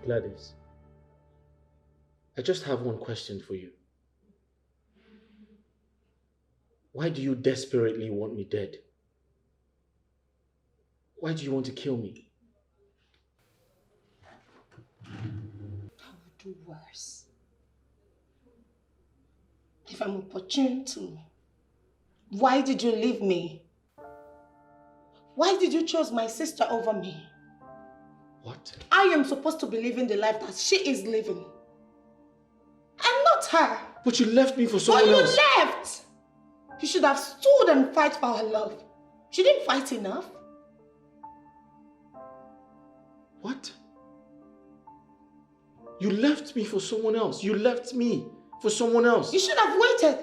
Gladys, I just have one question for you. Why do you desperately want me dead? Why do you want to kill me? I will do worse. If I'm opportune to. Why did you leave me? Why did you choose my sister over me? What? I am supposed to be living the life that she is living. I'm not her. But you left me for someone else. But you left! You should have stood and fight for her love. She didn't fight enough. What? You left me for someone else. You left me for someone else. You should have waited.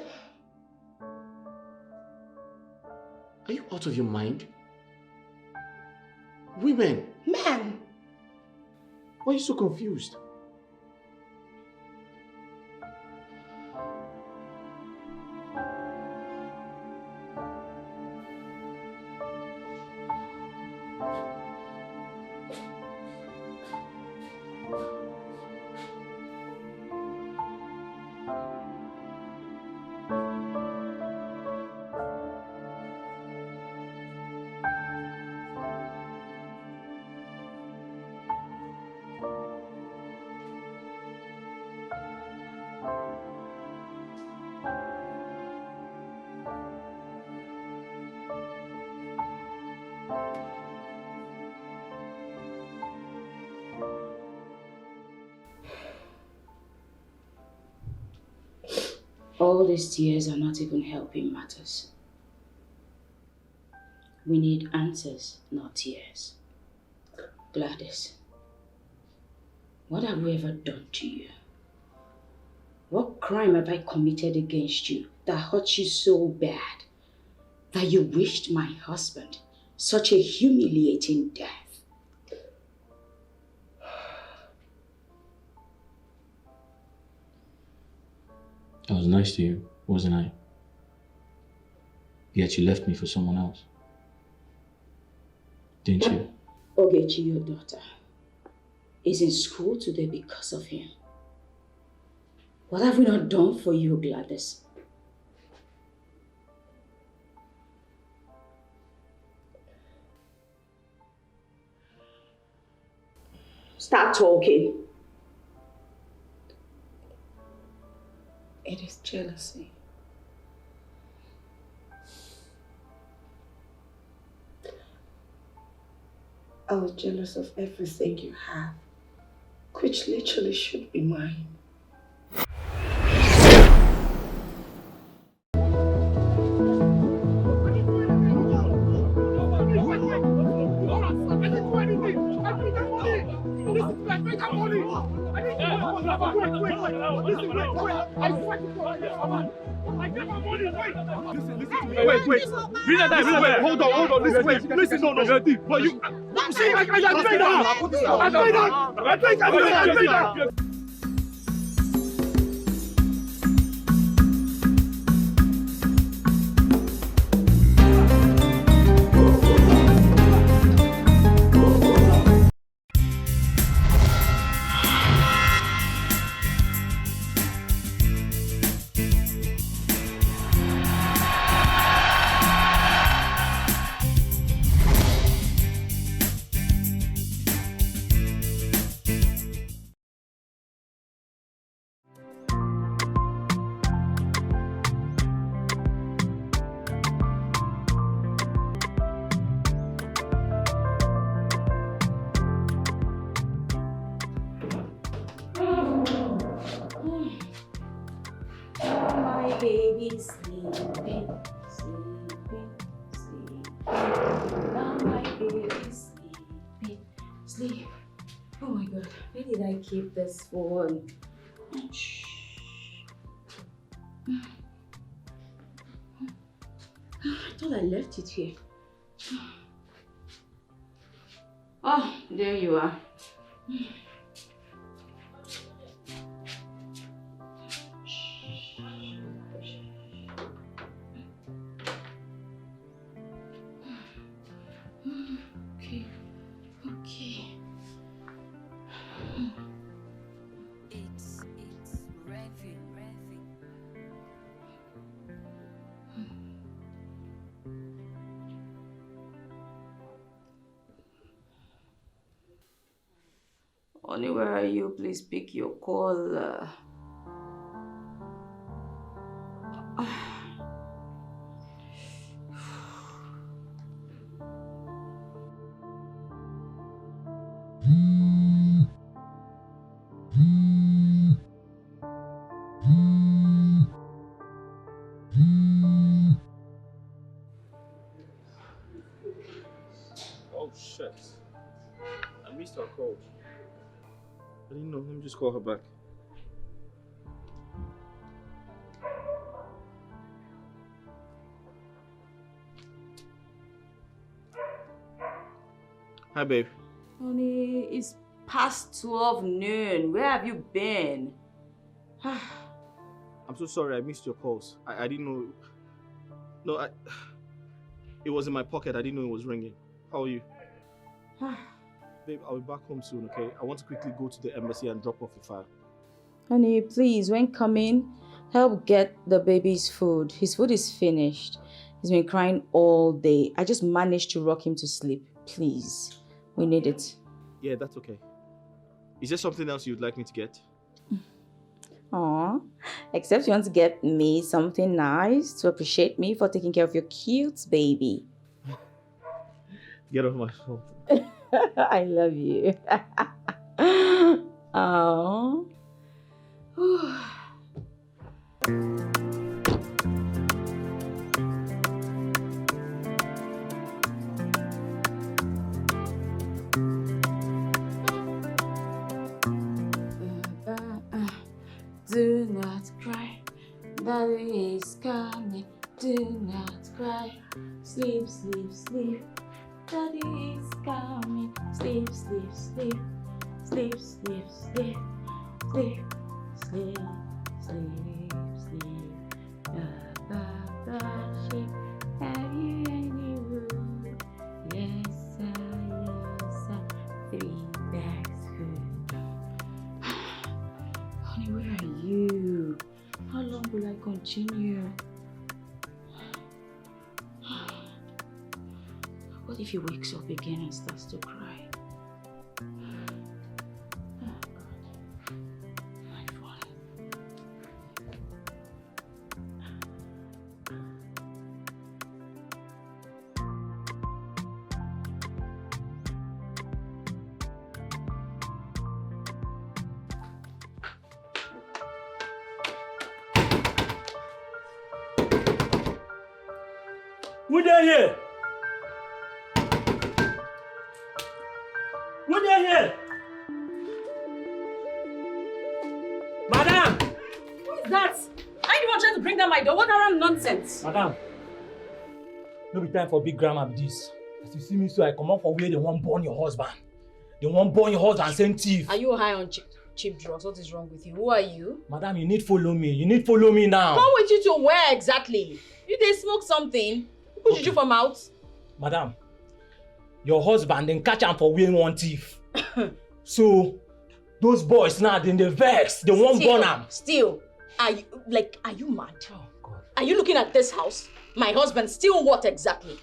Are you out of your mind? Women. Men. Why are you so confused? All these tears are not even helping matters. We need answers, not tears. Gladys, what have we ever done to you? What crime have I committed against you that hurt you so bad that you wished my husband such a humiliating death? I was nice to you, wasn't I? Yet you left me for someone else. Didn't you? Ogechi, your daughter, is in school today because of him. What have we not done for you, Gladys? Start talking. It is jealousy. I was jealous of everything you have, which literally should be mine. Wait. Hold on. Listen, no. But you see, I played that. Keep this phone. Shh. I thought I left it here. Oh, there you are. Okay. Honey, where are you? Please pick your call. Oh shit. I missed her call. I didn't know. Let me just call her back. Hi, babe. Honey, it's past 12 noon. Where have you been? I'm so sorry. I missed your calls. I didn't know. No, it was in my pocket. I didn't know it was ringing. How are you? Babe, I'll be back home soon, okay? I want to quickly go to the embassy and drop off the file. Honey, please, when coming, help get the baby's food. His food is finished. He's been crying all day. I just managed to rock him to sleep. Please, we need it. Yeah, that's okay. Is there something else you'd like me to get? Aww, except you want to get me something nice to appreciate me for taking care of your cute baby. Get off my phone. I love you. Aww. Do not cry, Daddy is coming. Do not cry, sleep, sleep, sleep. Daddy is coming. Sleep, sleep, sleep. Sleep, sleep, sleep. Sleep, sleep, sleep, sleep. Sheep, have you any room? Yes, sir. 3 bags food. Honey, where are you? How long will I continue? What if he wakes up again and starts to cry? Who there here? Who there here? Madam! Who is that? I the one trying to bring down my door. What around nonsense? Madam, no be time for big grammar be this. As you see me so I come out for where they won't burn your husband. They won't burn your husband, send thief. Are you high on cheap drugs? What is wrong with you? Who are you? Madam, you need follow me. You need follow me now. Come with you to where exactly? You they smoke something? Who did you from out? Madam, your husband then catch him for wearing one thief. So, those boys now, then they vex. They won't burn him. Still, are you mad? Oh, God. Are you looking at this house? My husband steal what exactly?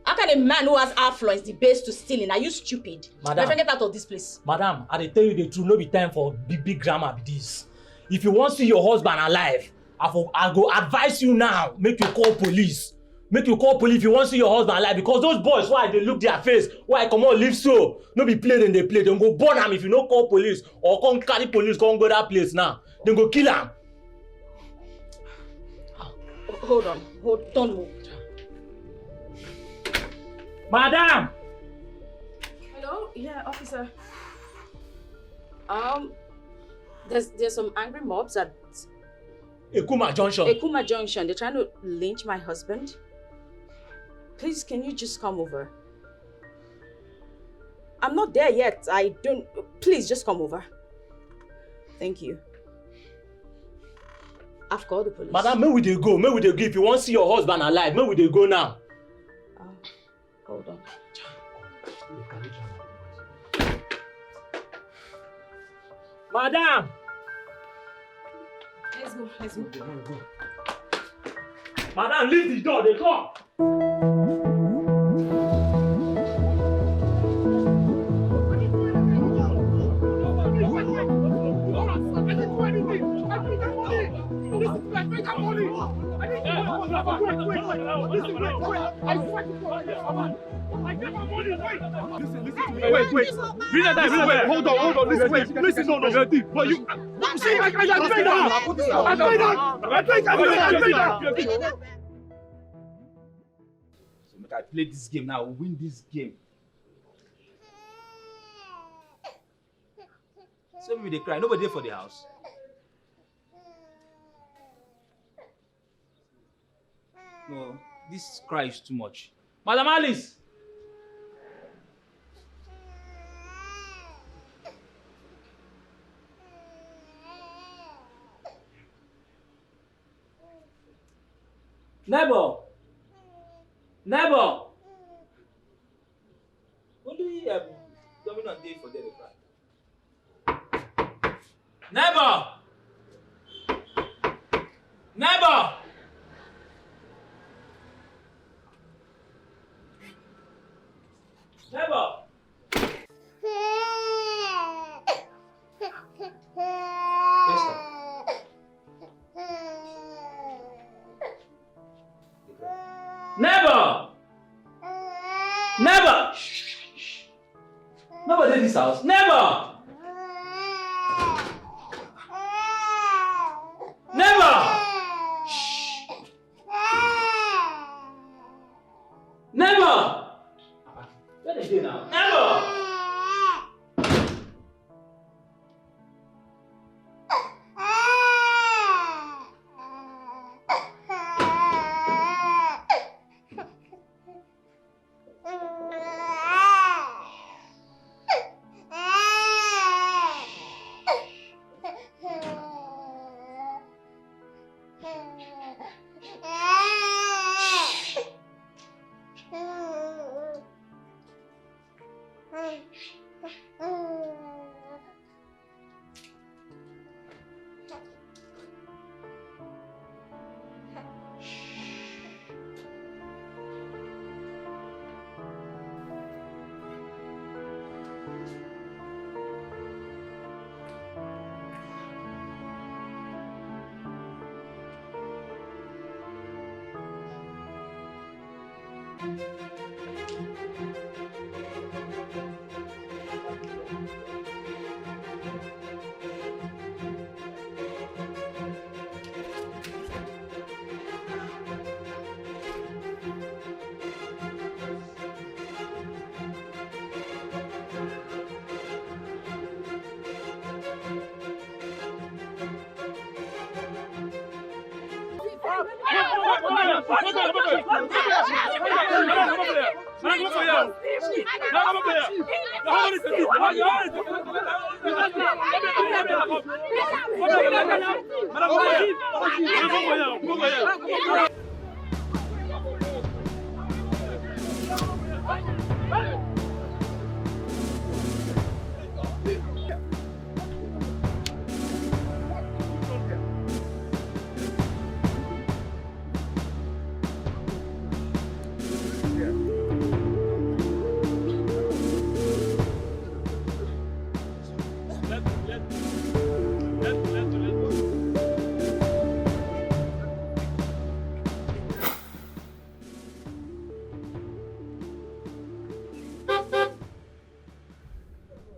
How can a man who has affluence debase to stealing? Are you stupid? Madam. My friend, get out of this place. Madam, I tell you the truth, no be time for big grammar be this. If you want to see your husband alive, I go advise you now, make you call police. Make you call police if you want to see your husband alive, because those boys, why they look their face, why come on live so, no be play then they play, then go burn them if you no call police, or come carry police, come go that place now, then go kill them. Hold on, don't move. Madam! Hello? Yeah, officer. There's some angry mobs at Ekuma Junction. Ekuma Junction. They're trying to lynch my husband. Please, can you just come over? I'm not there yet. Please, just come over. Thank you. I've called the police. Madam, may we dey go. If you want to see your husband alive, may we dey go now. Hold on. Madam! Let's go. Madam, leave the door, they come. Hold on. Listen, no. But you see, I paid that. So make I play this game now, win this game. So maybe they cry. Nobody there for the house. No, this cry is too much. Madam Alice! Neighbor! Only dominant day for them to cry. Neighbor! Yes, sir. Never! Shh. Nobody in this house. Never! Shh. Never! Where they go now? Never!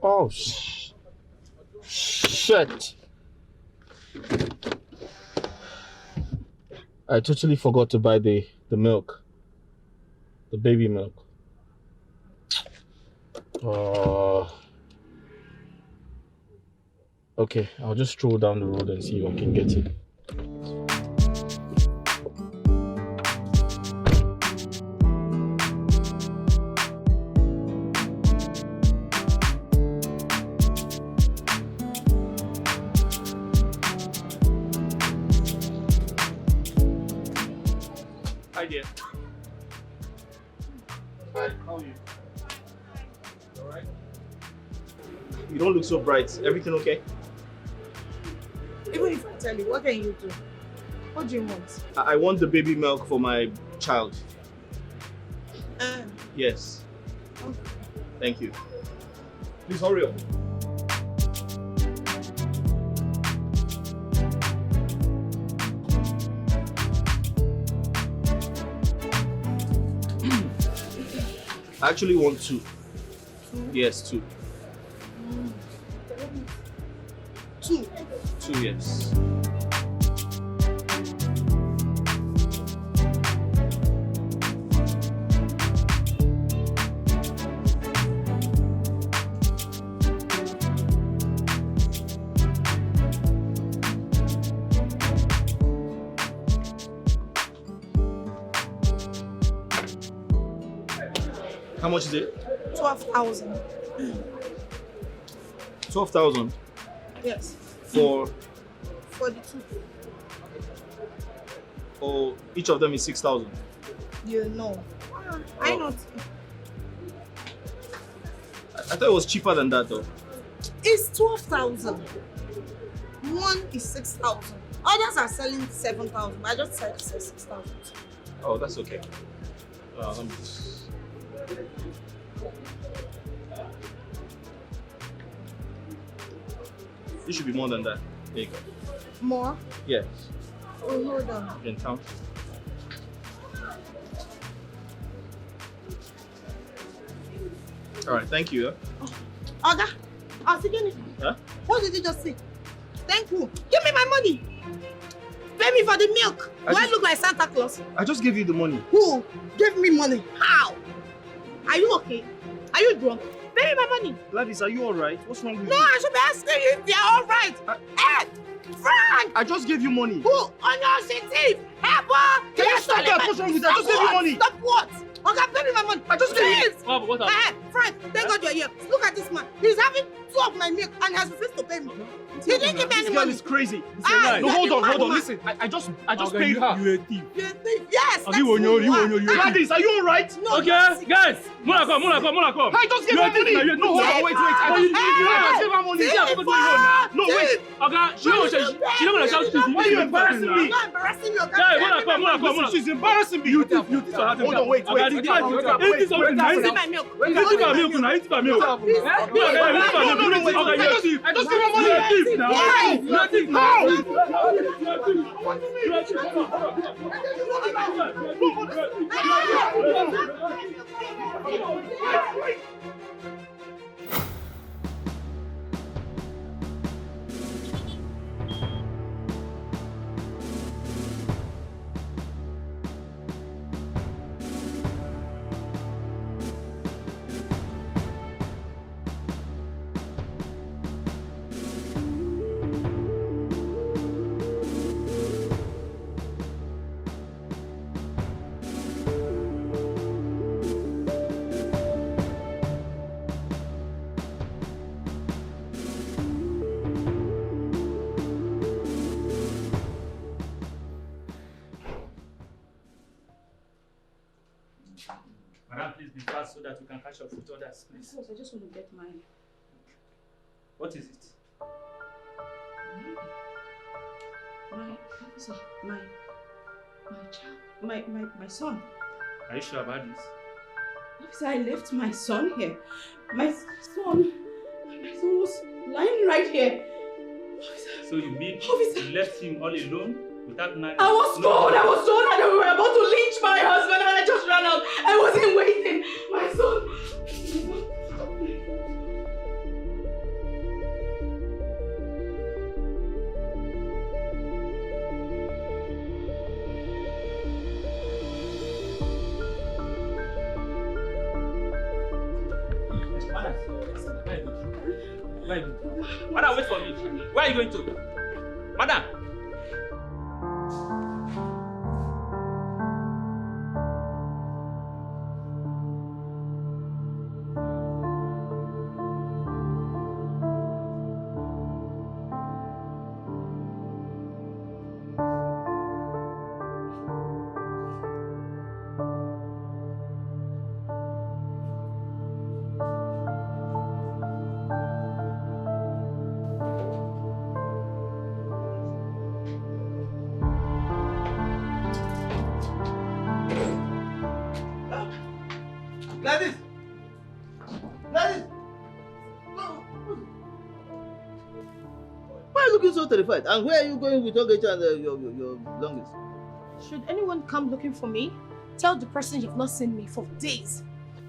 Oh, shit. I totally forgot to buy the milk. The baby milk. Okay, I'll just stroll down the road and see if I can get it. Hi dear. Hi, how are you? Alright? You don't look so bright. Everything okay? Even if I tell you, what can you do? What do you want? I want the baby milk for my child. Yes. Okay. Thank you. Please hurry up. I actually want 2. 2? Yes, 2. 2? 2, yes. How much is it? 12,000. 12,000 Yes. for For the 2. or each of them is 6,000. You know. I know. I thought it was cheaper than that though. It's 12,000. One is 6,000. Others are selling 7,000. I just said 6,000. Oh, that's okay. Let me just... It should be more than that. There you go. More? Yes. Oh, hold on. In town. All right, thank you. Oga, I'll see you. Huh? What did you just say? Thank you. Give me my money. Pay me for the milk. Do I look like Santa Claus? I just gave you the money. Who gave me money? How? Are you okay? Are you drunk? Pay me my money. Gladys, are you all right? What's wrong with No, you? I should be asking you if you're all right. Hey, Frank! I just gave you money. Who? On your thief! Help! Can you stop that? What's wrong with that? I just gave you money. Stop what? Okay, pay me my money. I just gave you. What happened? Hey, Frank, thank God you're here. Look at this man. He's having 2 of my milk and has refused to pay me. He didn't give me any This girl money. is crazy. Ah, No, hold on. woman. Listen, I just Okay, paid her. You a thief. You're a thief. Yes. Are you on your- you on your- you- Gladys, are you all right? No, Okay, you're sick. guys, Mona come. I just gave You her are thief now, money. you are No, hold thief. on, wait. I just gave her money. Thief. Yeah, what's going on now? No, wait. Okay, she don't wanna shout to you. Why are you embarrassing me? I'm not embarrassing you. Okay? Guys, Pay me my money. Mona come. She's embarrassing me. You thief, Hold on, wait. Give me my milk. No, Give me my milk. Please. No, I just gave her money. You a thief now. Yes. You a thief How? now. You a thief. Madam, please be fast so that we can catch up with others, please. Of course, I just want to get mine. What is it? My son. Are you sure about this? Officer, I left my son here. My son was lying right here. Officer. So you mean Officer. you left him all alone without knowing? I was told that they were about to lynch my husband and I just ran out. I wasn't waiting. My son. Madam, wait for me. Where are you going to? Madam! Gladys! Gladys! Why are you looking so terrified? And where are you going with Ogechi and your belongings? Should anyone come looking for me, tell the person you've not seen me for days.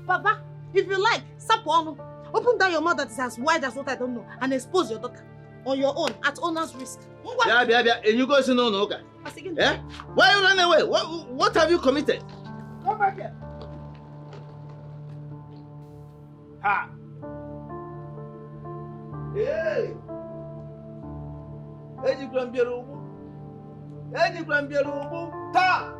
Baba, If you like, Sapono, open down your mouth that is as wide as what I don't know and expose your daughter on your own at owner's risk. Yeah. And you go say no, okay? Yeah? Why are you running away? What have you committed? Come back here. Ha! Hey! Eji kwambiero ubu. Ta!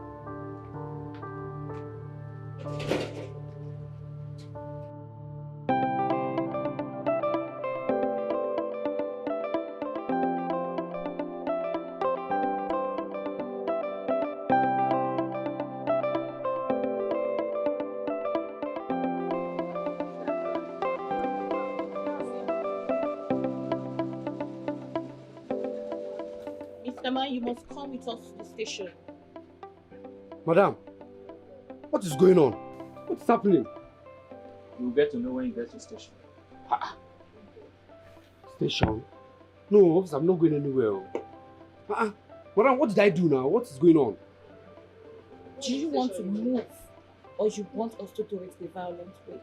You must come with us to the station. Madam, what is going on? What's happening? You'll get to know when you get to the station. Station? No, officer, I'm not going anywhere. Madam, what did I do now? What is going on? Do you want to move or you want us to do it the violent way?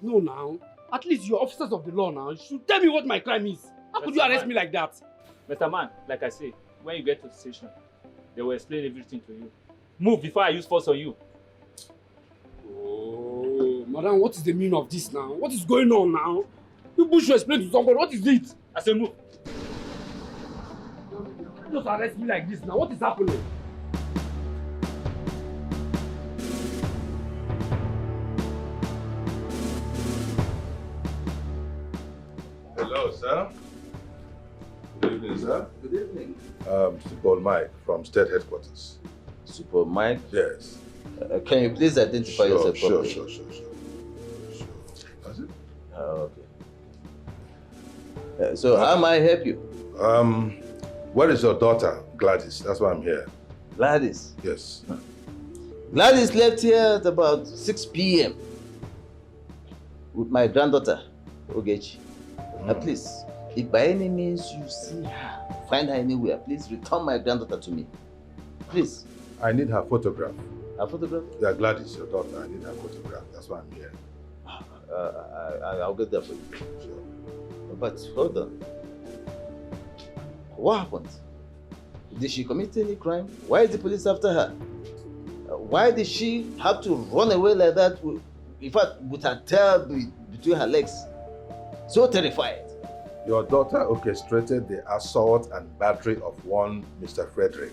No, now. At least you're officers of the law now. You should tell me what my crime is. How could you arrest me like that? Mr. Man, like I say, when you get to the station, they will explain everything to you. Move before I use force on you. Oh, madam, what is the meaning of this now? What is going on now? You should explain to somebody. What is it? I say move. You just arrest me like this now. What is happening? Hello, sir. Good evening, sir. Good evening. Super Mike from State Headquarters. Super Mike? Yes. Can you please identify yourself properly? Sure. That's it? Okay. So how may I help you? Where is your daughter, Gladys? That's why I'm here. Gladys? Yes. Gladys left here at about 6 p.m. with my granddaughter, Ogechi. Please, if by any means you see her, find her anywhere, please return my granddaughter to me. Please. I need her photograph. Her photograph? Yeah, Gladys, your daughter. I need her photograph. That's why I'm here. I'll get that for you. Sure. But hold on. What happened? Did she commit any crime? Why is the police after her? Why did she have to run away like that? In fact, with her tail between her legs. So terrified. Your daughter orchestrated the assault and battery of one Mr. Frederick.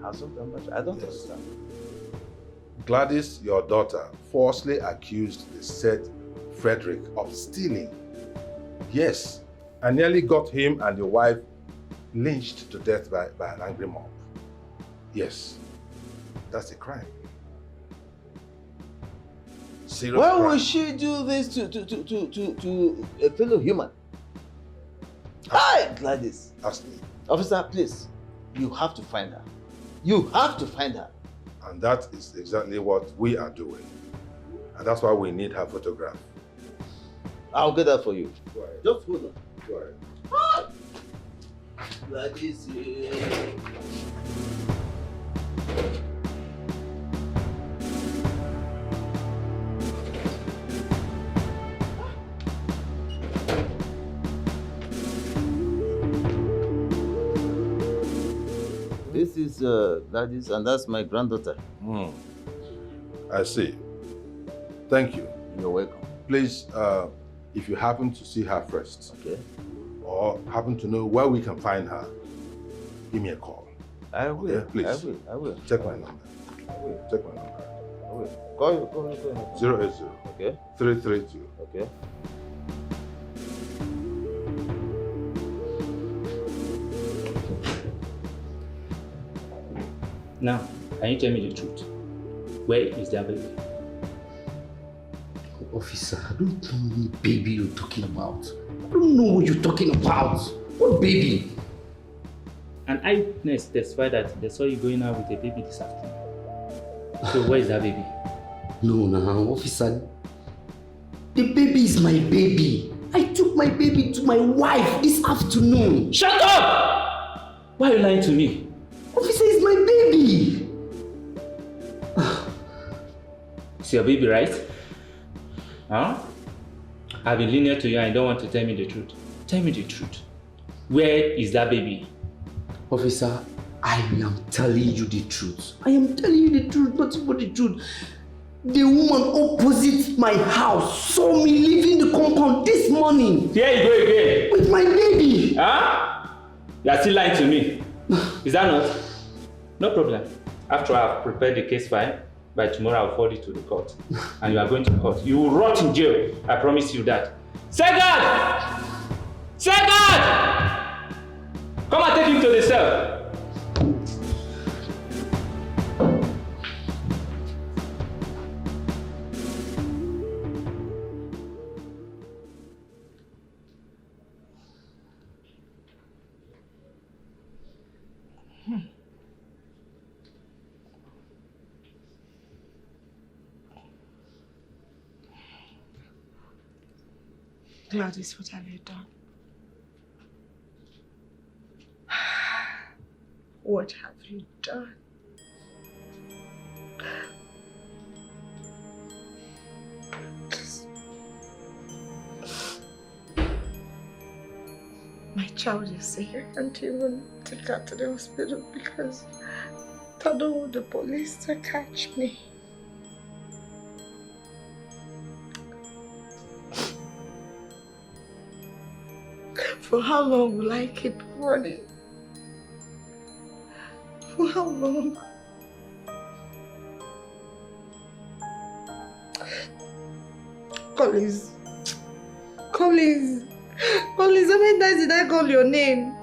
Assault and battery? I don't understand. Gladys, your daughter, falsely accused the said Frederick of stealing. Yes, I nearly got him and the wife lynched to death by an angry mob. Yes, that's a crime. Serious Why crime. would she do this to a fellow human? Hi, Gladys. Ask me. Officer, please, you have to find her. You have to find her. And that is exactly what we are doing. And that's why we need her photograph. I'll get that for you. Right. Just hold on. Right. Ah! Gladys. This is Gladys, and that's my granddaughter. I see. Thank you. You're welcome. Please, if you happen to see her first, Okay. or happen to know where we can find her, give me a call. I will. Okay, please. I will. Check my number. I will. Check my number. I will. Go ahead. 080 Okay. 332. Okay. Now, can you tell me the truth? Where is their baby? Officer, I don't know any baby you're talking about. I don't know what you're talking about. What baby? An eyewitness testified that they saw you going out with a baby this afternoon. So where is that baby? No, officer. The baby is my baby. I took my baby to my wife this afternoon. Shut up! Why are you lying to me? Officer, it's my baby. It's your baby, right? Huh? I've been lenient to you and you don't want to tell me the truth. Tell me the truth. Where is that baby? Officer, I am telling you the truth. I am telling you the truth, nothing but the truth. The woman opposite my house saw me leaving the compound this morning. Here you go again. With my baby. Huh? You are still lying to me. Is that not? No problem. After I've prepared the case file, by tomorrow I'll forward it to the court. And you are going to court. You will rot in jail. I promise you that. Second! Second! Come and take him to the cell. Gladys, what have you done? What have you done? My child is sick. I can't even take her to the hospital because I don't want the police to catch me. For how long will I keep running? For how long? Collins. Collins. Collins, how many times did I call your name?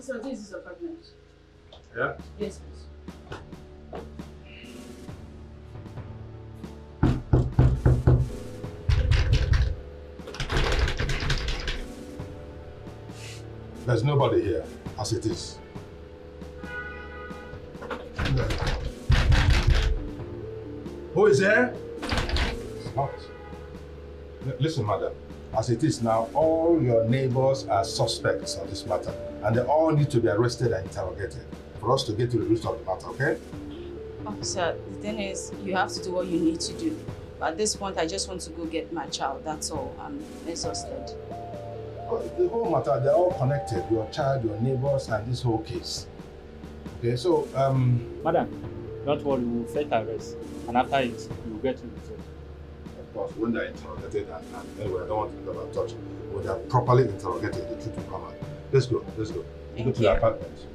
So this is apartment. Yeah? Yes, please. There's nobody here, as it is. Who is there? What? Listen, madam. As it is now, all your neighbors are suspects on this matter, and they all need to be arrested and interrogated for us to get to the root of the matter, okay? Officer, the thing is, you have to do what you need to do. At this point, I just want to go get my child, that's all. I'm exhausted. The whole matter, they're all connected. Your child, your neighbors, and this whole case. Okay, so, Madam, don't worry, we'll set arrest. And after it, you'll get to the result. Of course, when they're interrogated, and anyway, I don't want to talk about touch. When they're properly interrogated, the truth will come out. Let's go, let's go. Go to the apartment.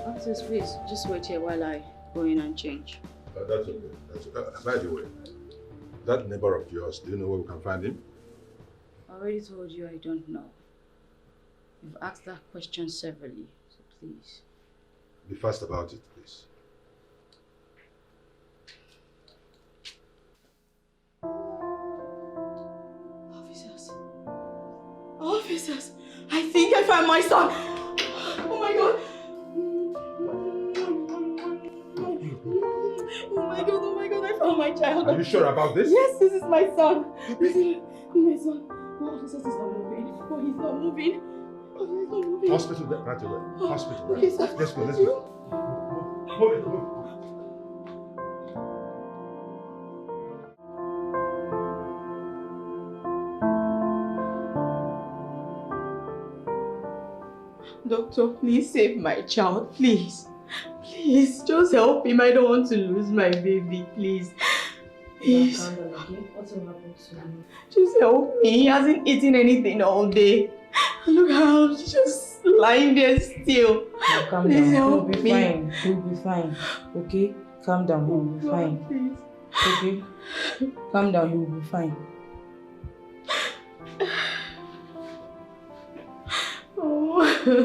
Officers, please, just wait here while I go in and change. That's okay. That's okay. By the way, that neighbor of yours, do you know where we can find him? I already told you I don't know. You've asked that question severally, so please. Be fast about it, please. Officers. Officers. I think I found my son. Oh my God. Oh my God, I found my child. Are you sure about this? Yes, this is my son. This is my son. Oh, officers, he's not moving. Oh, he's not moving. Oh, he's not moving. Hospital, right away. Hospital, right? Okay, sir. Let's go, let's go. Move it, move it. Doctor, please save my child, please. Please, just help him. I don't want to lose my baby, please. Please. What's happened to him? Just help me. He hasn't eaten anything all day. Look how he's just lying there still. Now, calm please down. help You'll be me. fine. You'll be fine. Okay? Calm down. You'll be fine. Please. Okay? Calm down. You'll be fine. Come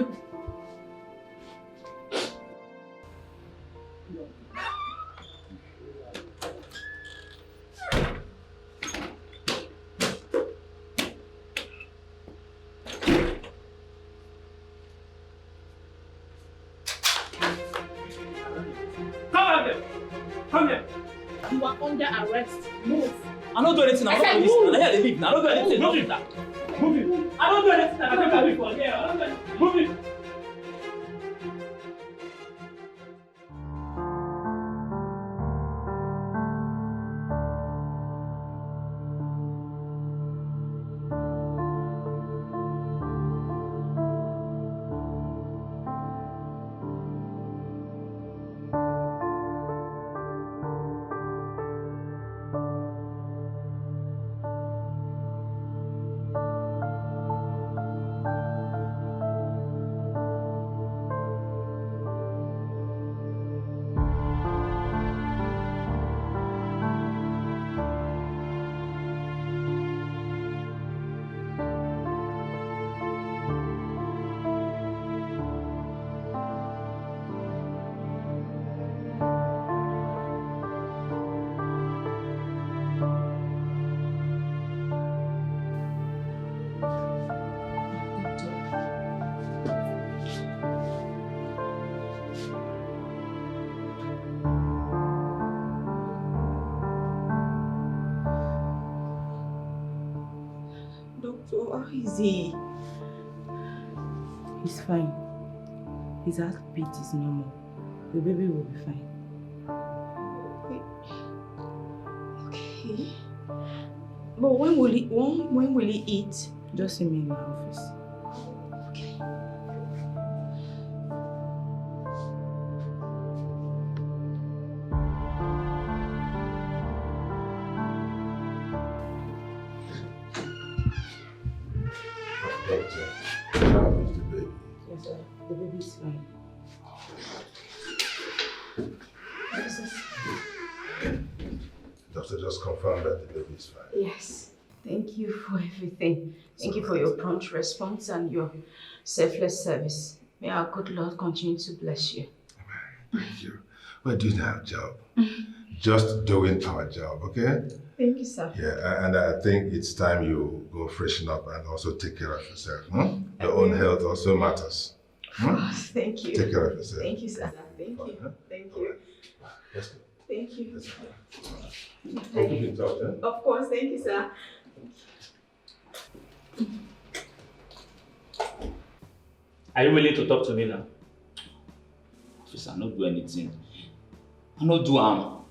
here. You are under arrest. Move. I don't do anything. I'm not police. I hear they leave. I don't do anything. Move it. Move it. I don't do anything. I don't do anything. Yeah, I don't do anything. Move it. So how is he? He's fine. His heartbeat is normal. The baby will be fine. Okay. But when will he eat? Just see me in my office. Okay. Yes, sir. The baby is fine. Doctor just confirmed that the baby is fine. Yes. Thank you for everything. Thank you for your prompt response and your selfless service. May our good Lord continue to bless you. Thank you. We're doing our job. Just doing our job, okay? Thank you, sir. Yeah, and I think it's time you go freshen up and also take care of yourself. Your own health also matters. Thank you. Take care of yourself. Thank you, sir. Thank you. Thank you. Let's go. Thank you. Let's go. We'll keep in touch, eh? Of course, thank you, sir. Are you willing to talk to me now? Officer, I not do anything. I not do harm.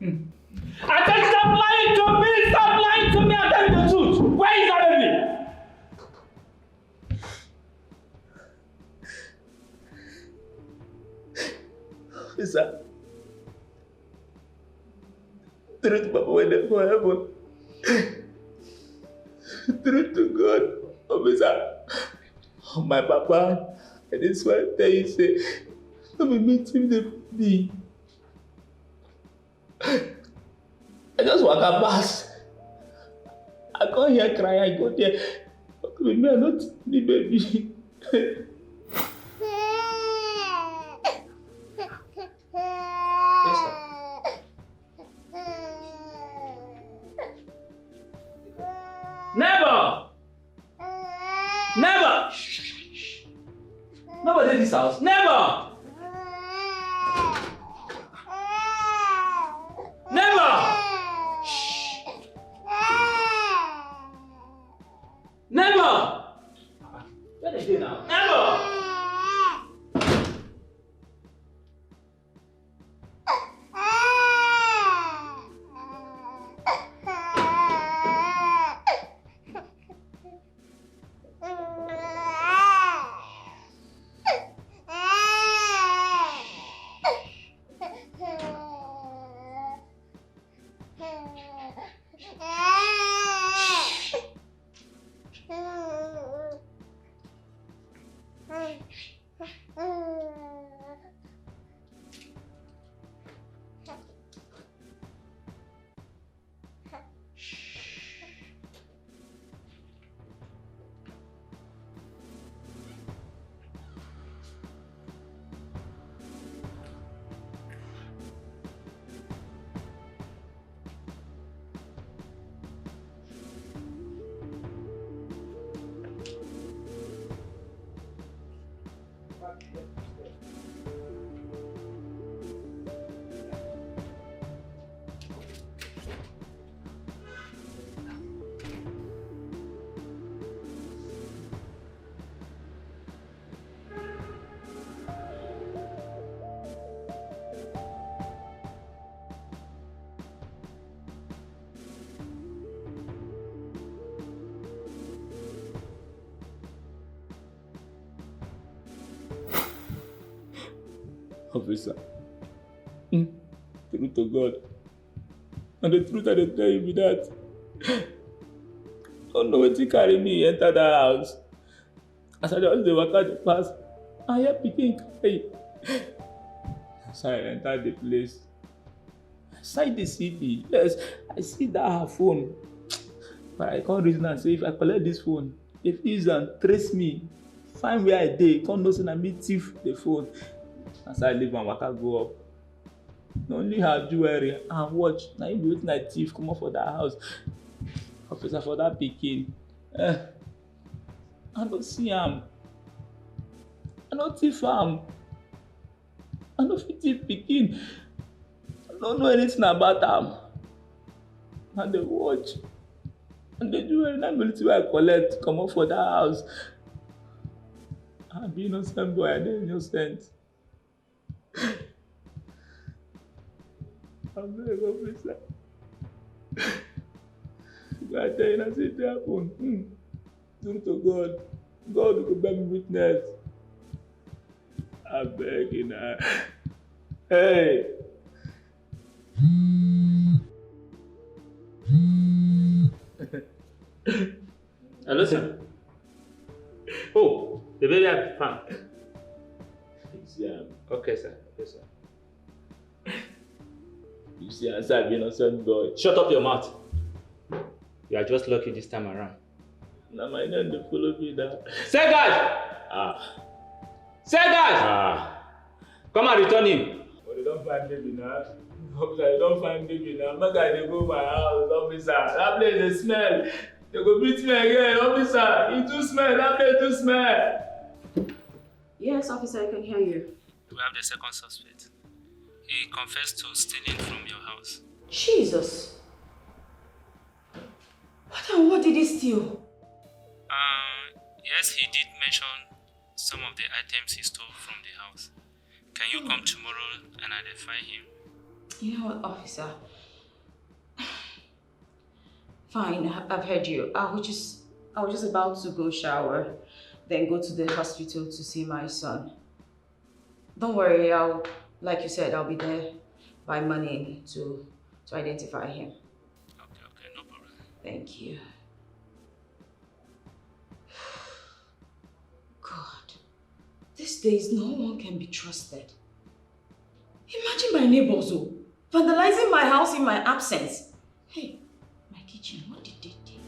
I said stop lying to me! Stop lying to me! I'm telling you the truth! Where is that baby? Officer, truth, Papa, when they forever. Truth to God, officer. My papa and his wife tell you say, let me meet him the baby. I just walk up past. I come here cry, I go there. With me, I not the baby. Never! Never! Nobody in this house. Never! Never! Never! Where they go now? Never! Officer, true to God, and the truth I dey tell you be that don't know wetin carry me enter that house. As I just dey waka dey pass, I hear pikin cry. As I enter the place, I sight the CV. Yes, I see that her phone. But I can't reason and say if I collect this phone, if he use and trace me, find where I dey, can't know say na me thief the phone. As I leave and waka go up, na only her jewelry and watch na im be wetin I thief comot for that house. Officer, for that pikin, I no see am. I no thief am. I no fit thief pikin. I no know anything about am. I dey watch. And the jewelry na be wetin I collect comot for that house. I be innocent boy, I dey innocent. Abeg, officer. I tell you, I say it happen. True to God. God will bear me witness. I beg you now. Hey. Hello, sir. Oh, the baby I found. Okay, sir. Yes, sir. You see, as I've been innocent boy. Shut up your mouth. You are just lucky this time around. Now my name they follow me now. Say guys! Say guys! Come and return him. But they don't find baby now. Officer, they don't find baby now. My guy they go my house, officer. That place they smell. They go beat me again, officer. It too smell. That place too smell. Yes, officer, I can hear you. We have the second suspect. He confessed to stealing from your house. Jesus. What did he steal? Yes, he did mention some of the items he stole from the house. Can you come tomorrow and identify him? You know what, officer? Fine, I've heard you. I was just about to go shower, then go to the hospital to see my son. Don't worry, like you said, I'll be there by morning to identify him. Okay, no problem. Thank you. God, these days no one can be trusted. Imagine my neighbors vandalizing my house in my absence. Hey, my kitchen, what did they take?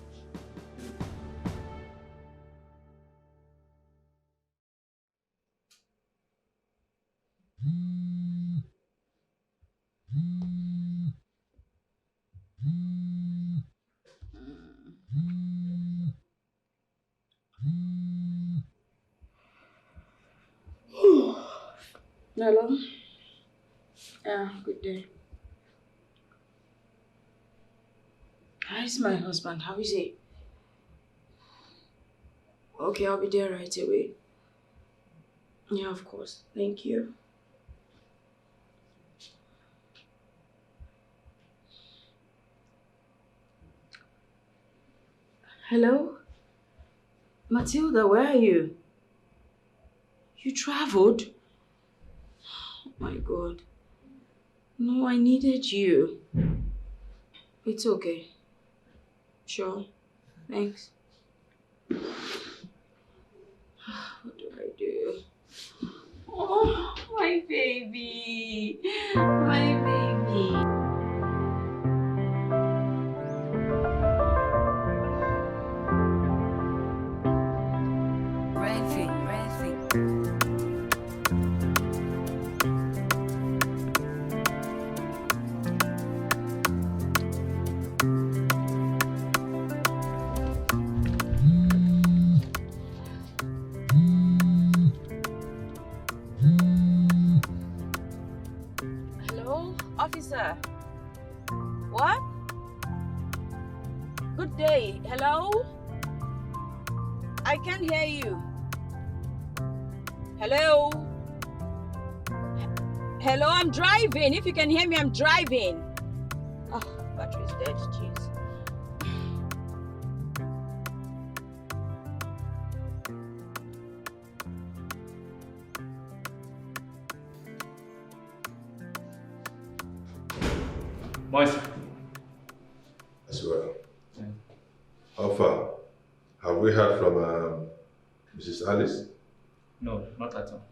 Hello? Yeah, good day. How is my husband? How is he? Okay, I'll be there right away. Yeah, of course. Thank you. Hello? Matilda, where are you? You traveled? Oh my God. No, I needed you. It's okay. Sure. Thanks. What do I do? Oh, my baby. My baby. Officer. What? Good day. Hello? I can't hear you. Hello? Hello, I'm driving. If you can hear me, I'm driving. Oh, battery's dead. Jeez. Moise. As well. Yeah. How far? Have we heard from Mrs. Alice? No, not at all.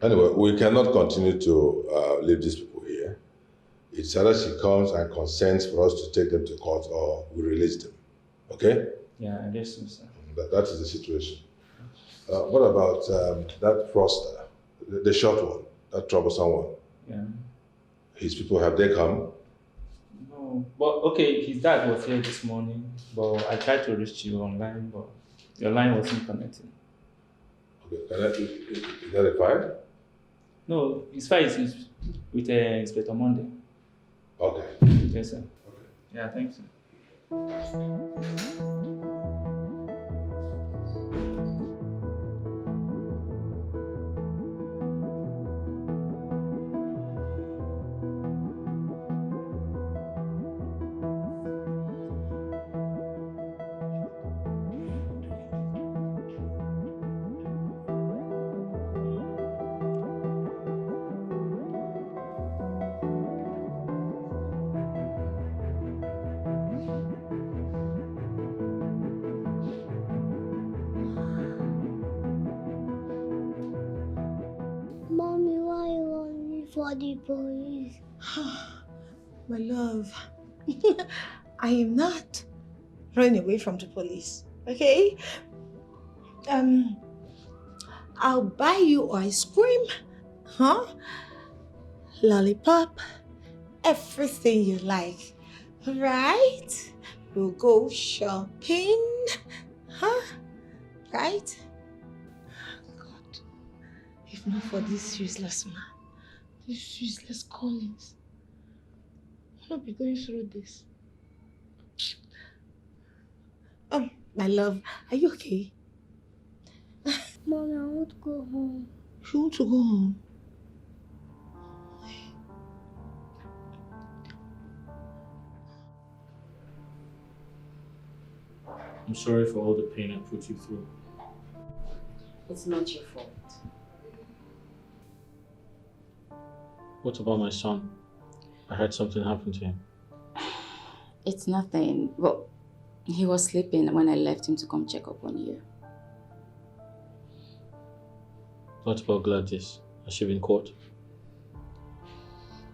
Anyway, we cannot continue to leave these people here. It's either she comes and consents for us to take them to court or we release them. Okay? Yeah, I guess so, sir. That is the situation. What about that fraudster, the short one, that troublesome one? Yeah. His people, have they come? No, but okay, his dad was here this morning, but I tried to reach you online, but your line wasn't connecting. Okay, is that a file? No, his file is with Inspector Monday. Okay. Yes, sir. Okay. Yeah, thanks, sir. Mommy, why you want me for the police? My love, I am not running away from the police, okay? I'll buy you ice cream, lollipop, everything you like, right? We'll go shopping, right? God, if not for this useless man, this useless Collins, I'll not be going through this. My love, are you okay? Mommy, I want to go home. You want to go home? I'm sorry for all the pain I put you through. It's not your fault. What about my son? I heard something happened to him. It's nothing. Well, he was sleeping when I left him to come check up on you. What about Gladys? Has she been caught?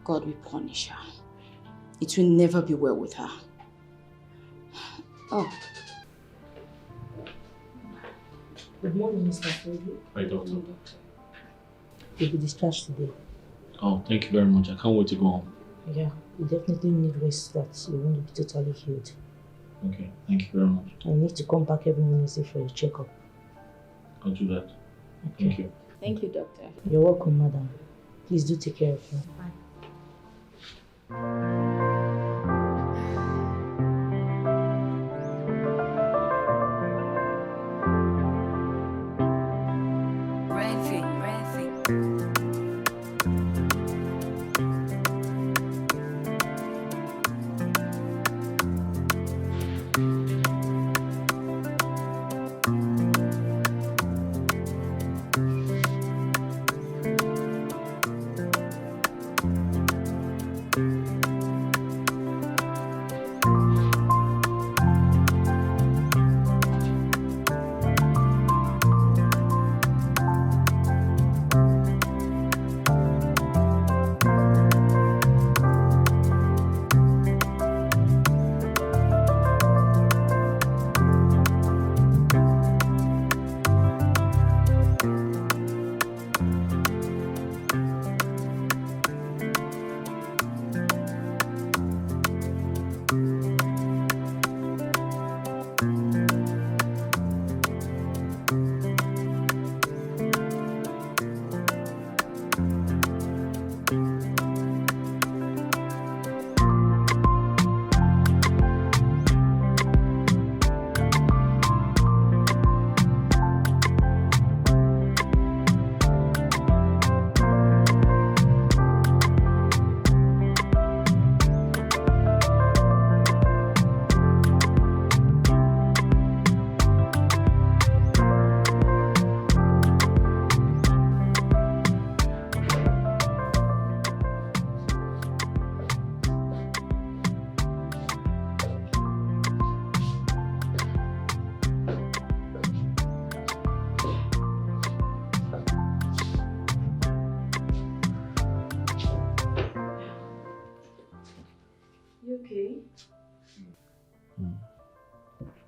God will punish her. It will never be well with her. Oh. Good morning, Mr. Freddy. Hi, doctor. You'll be discharged today. Oh, thank you very much. I can't wait to go home. Yeah, you definitely need rest so that you won't be totally healed. Okay, thank you very much. I need to come back every Wednesday for your checkup. I'll do that. Okay. Thank you. Thank you, doctor. You're welcome, madam. Please do take care of her. Bye.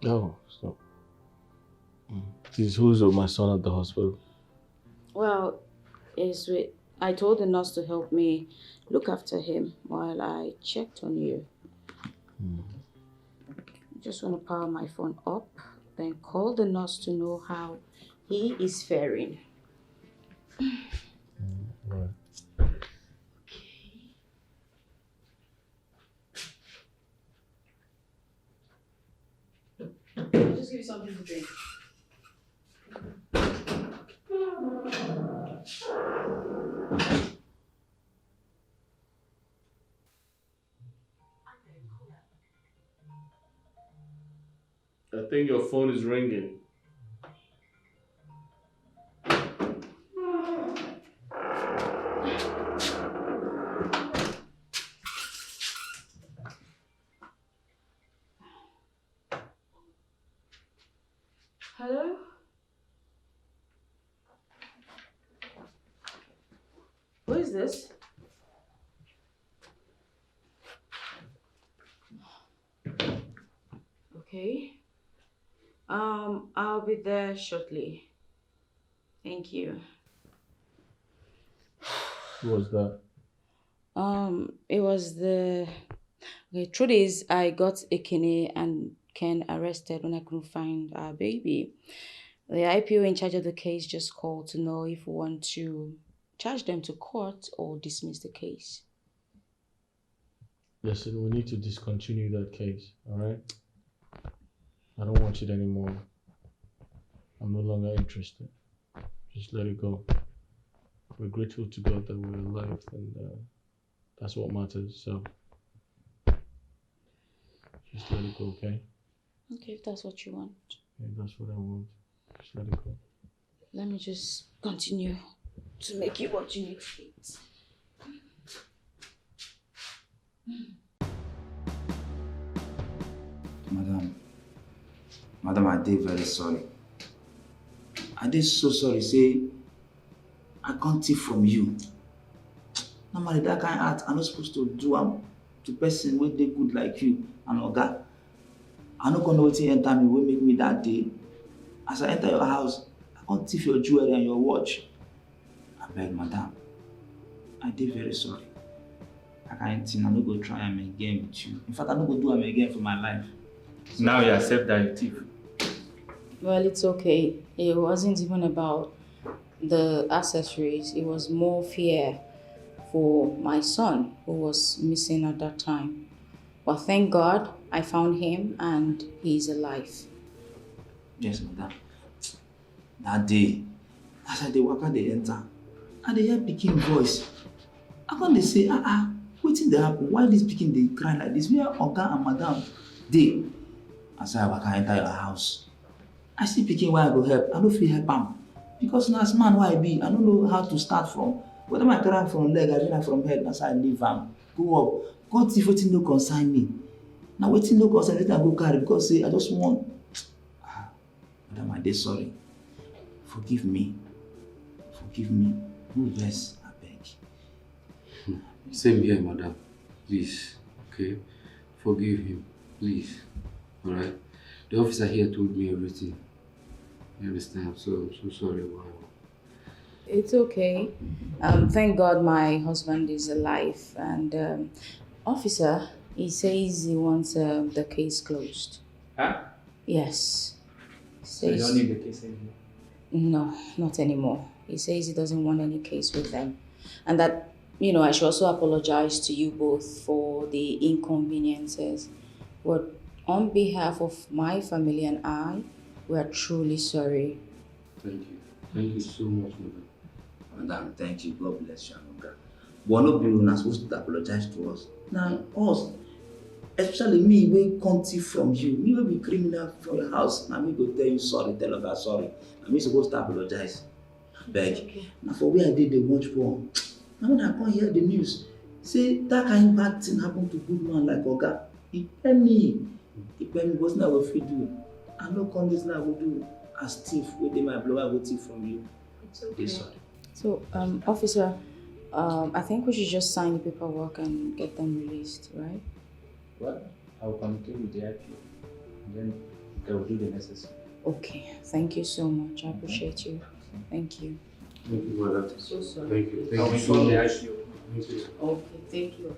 Oh, so. Please, who's with my son at the hospital? Well, I told the nurse to help me look after him while I checked on you. I just want to power my phone up, then call the nurse to know how he is faring. Right. I'll just give you something to drink. I think your phone is ringing. Hello? Who is this? Okay. I'll be there shortly. Thank you. Who was that? It was the... Okay, truth is, I got Ekene and Ken arrested when I couldn't find our baby. The IPO in charge of the case just called to know if we want to charge them to court or dismiss the case. Listen, we need to discontinue that case, alright? I don't want it anymore. I'm no longer interested. Just let it go. We're grateful to God that we're alive, and that's what matters, so just let it go, okay? Okay, if that's what you want. Yeah, that's what I want. Just let it go. Let me just continue to make you what you need to eat. Madam, I did very sorry. I did so sorry, say, I can't take from you. Normally, that kind of act, I'm not supposed to do to person when they good like you and Oga. I'm not gonna know what enter me, what make me that day. As I enter your house, I can't thief your jewelry and your watch. I beg, madam, I did very sorry. I can't think, I'm not gonna try them again with you. In fact, I'm not gonna do them again for my life. Now you accept that you thief. Well, it's okay. It wasn't even about the accessories. It was more fear for my son who was missing at that time. But thank God I found him and he's alive. Yes, madam. That day, as I walk out, they enter, and they hear picking voice. I can't say, waiting they happen. Why this picking they cry like this? Where Oga and madam they? As I walk enter your house, I see picking where I go help. I don't feel help him. Because now as man who I be, I don't know how to start from. Whether I carry from leg, I bring from head, that's how I leave him. Go up. God see wetin no concern me. Now wetin no concern, let I go carry because say I just want. Madam, I dey sorry. Forgive me. Forgive me. No vex, I beg. Same here, madam. Please, okay? Forgive him, please. Alright? The officer here told me everything. You understand? So I'm so sorry about it. It's okay. Thank God my husband is alive. And officer, he says he wants the case closed. Huh? Yes. So you don't need the case anymore? No, not anymore. He says he doesn't want any case with them. And that, I should also apologize to you both for the inconveniences. But on behalf of my family and I, we are truly sorry. Thank you. Thank you so much, madam. Madam, thank you. God bless you, Anuga. But no people are supposed to apologize to us. Now, us, especially me, we can't see from you. Me will be criminal from your house. Now me go tell you sorry, tell Oga sorry. And me supposed to apologize. Beg. Okay. Now for where I did the watch porn, now when I come hear the news, say that kind of bad thing happened to good man like Oga. He tell me. He tell me what's not what we do. I know this now will do as thief with my blood. I will thief from you. It's okay. Sorry. So, officer, I think we should just sign the paperwork and get them released, right? Well, I'll communicate with the IPO. And then They will do the necessary. Okay, thank you so much. I appreciate you. Thank you. Thank you, mother. So sorry. Thank you. I Thank will you so inform the much. ICU. Thank you. Okay, thank you.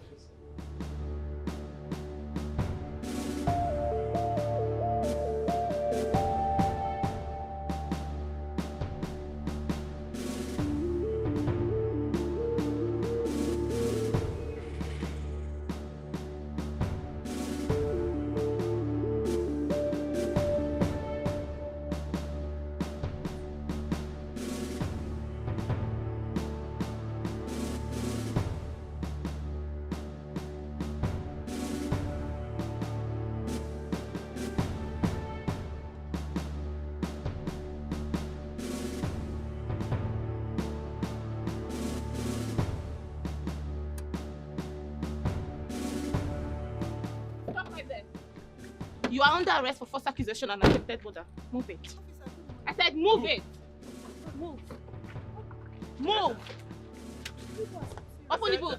You are under arrest for false accusation and attempted murder. Move it. I said move it. Move. Move. Open the boot.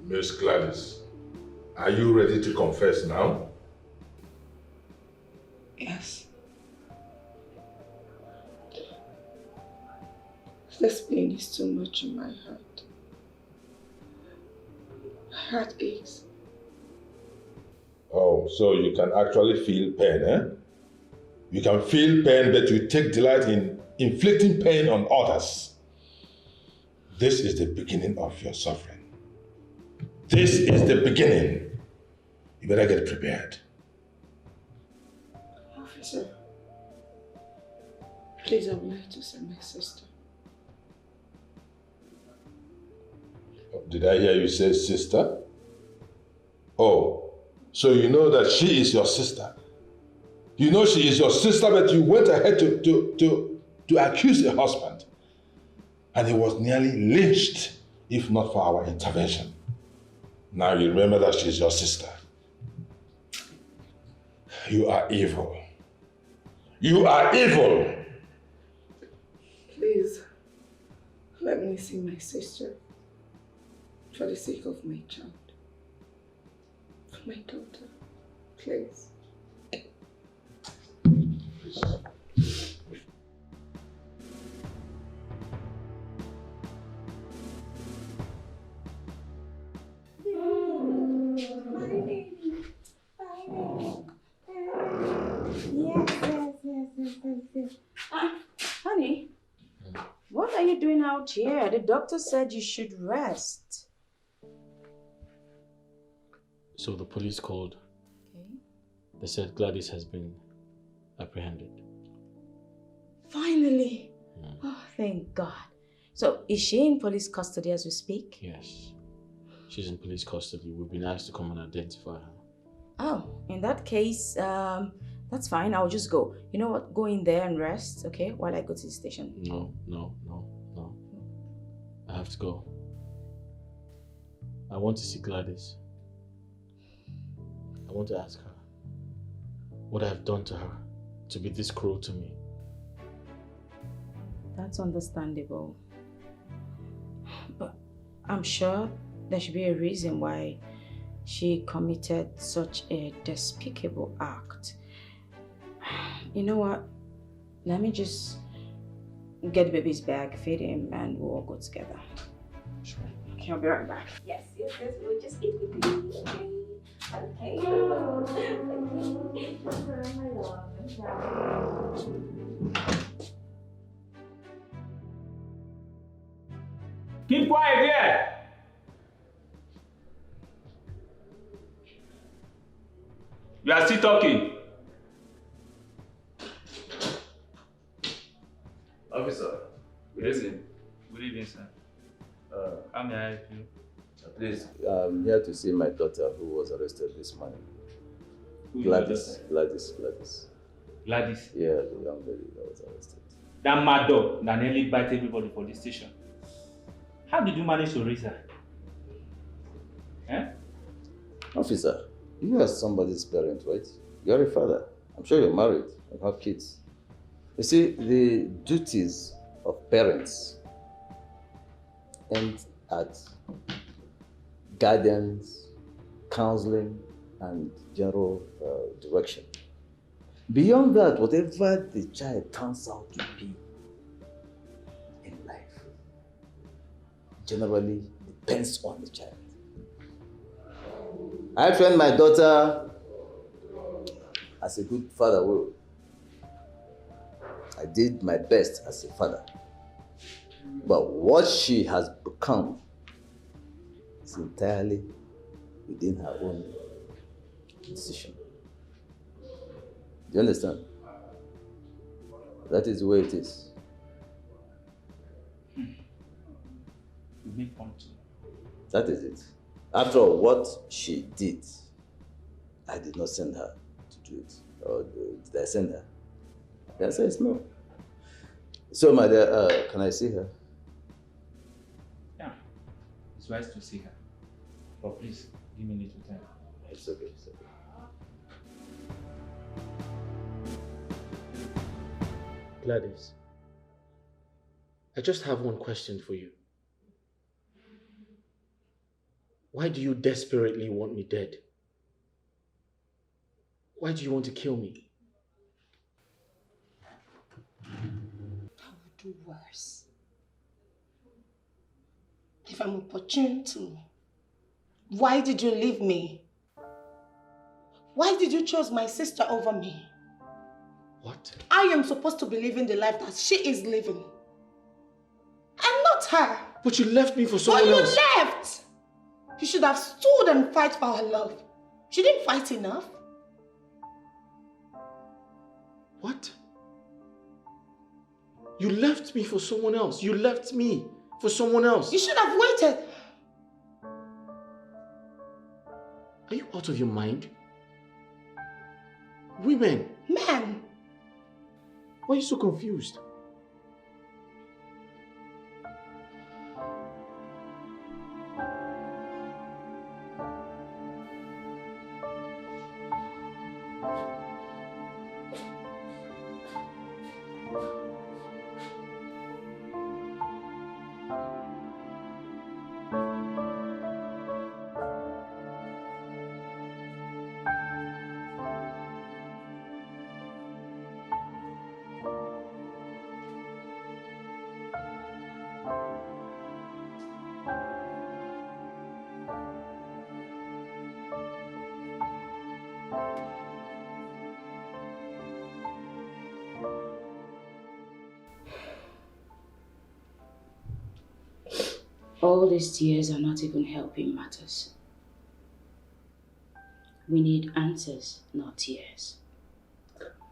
Miss Gladys, are you ready to confess now? Yes. This pain is too much in my heart. My heart aches. Oh, so you can actually feel pain, eh? You can feel pain, but you take delight in inflicting pain on others. This is the beginning of your suffering. This is the beginning. You better get prepared. Officer, please, I would like to see my sister. Did I hear you say sister? Oh, so you know that she is your sister. You know she is your sister, but you went ahead to accuse a husband. And he was nearly lynched, if not for our intervention. Now you remember that she's your sister. You are evil. You are evil. Please, let me see my sister. For the sake of my child. For my daughter. Please. Honey, what are you doing out here? The doctor said you should rest. So the police called. Okay. They said Gladys has been apprehended. Finally. Oh, thank God. So, is she in police custody as we speak? Yes. She's in police custody. We've been asked to come and identify her. Oh, in that case, that's fine. I'll just go. You know what? Go in there and rest, okay? While I go to the station. No. I have to go. I want to see Gladys. I want to ask her what I have done to her to be this cruel to me. That's understandable. But I'm sure there should be a reason why she committed such a despicable act. You know what? Let me just get the baby's bag, feed him, and we'll all go together. Sure. Okay, I'll be right back. Yes, we'll just eat with you. Okay. Keep quiet here. You are still talking. Officer, Good evening. Good evening, sir. How may I help you? please, I'm here to see my daughter who was arrested this morning. Who is Gladys. Gladys. Yeah, the young lady that was arrested. That mad dog that nearly bite everybody for this station. How did you manage to raise her? Eh? Officer, You are somebody's parent, right? You're a father. I'm sure you're married and have kids. You see, the duties of parents end at guidance, counseling, and general direction. Beyond that, whatever the child turns out to be in life generally depends on the child. I trained my daughter as a good father will. I did my best as a father. But what she has become is entirely within her own decision. Do you understand? That is the way it is. You make point. That is it. After all, what she did, I did not send her to do it. Or did I send her? The answer is no. So, my dear, can I see her? Yeah, it's wise to see her. But please, give me a little time. It's okay, it's okay. Gladys, I just have one question for you. Why do you desperately want me dead? Why do you want to kill me? I would do worse. If I'm opportune to, why did you leave me? Why did you choose my sister over me? What? I am supposed to be living the life that she is living. And not her. But you left me for someone else. But you left! You should have stood and fight for her love. She didn't fight enough. What? You left me for someone else. You left me for someone else. You should have waited. Are you out of your mind? Women. Men. Why are you so confused? All these tears are not even helping matters. We need answers, not tears.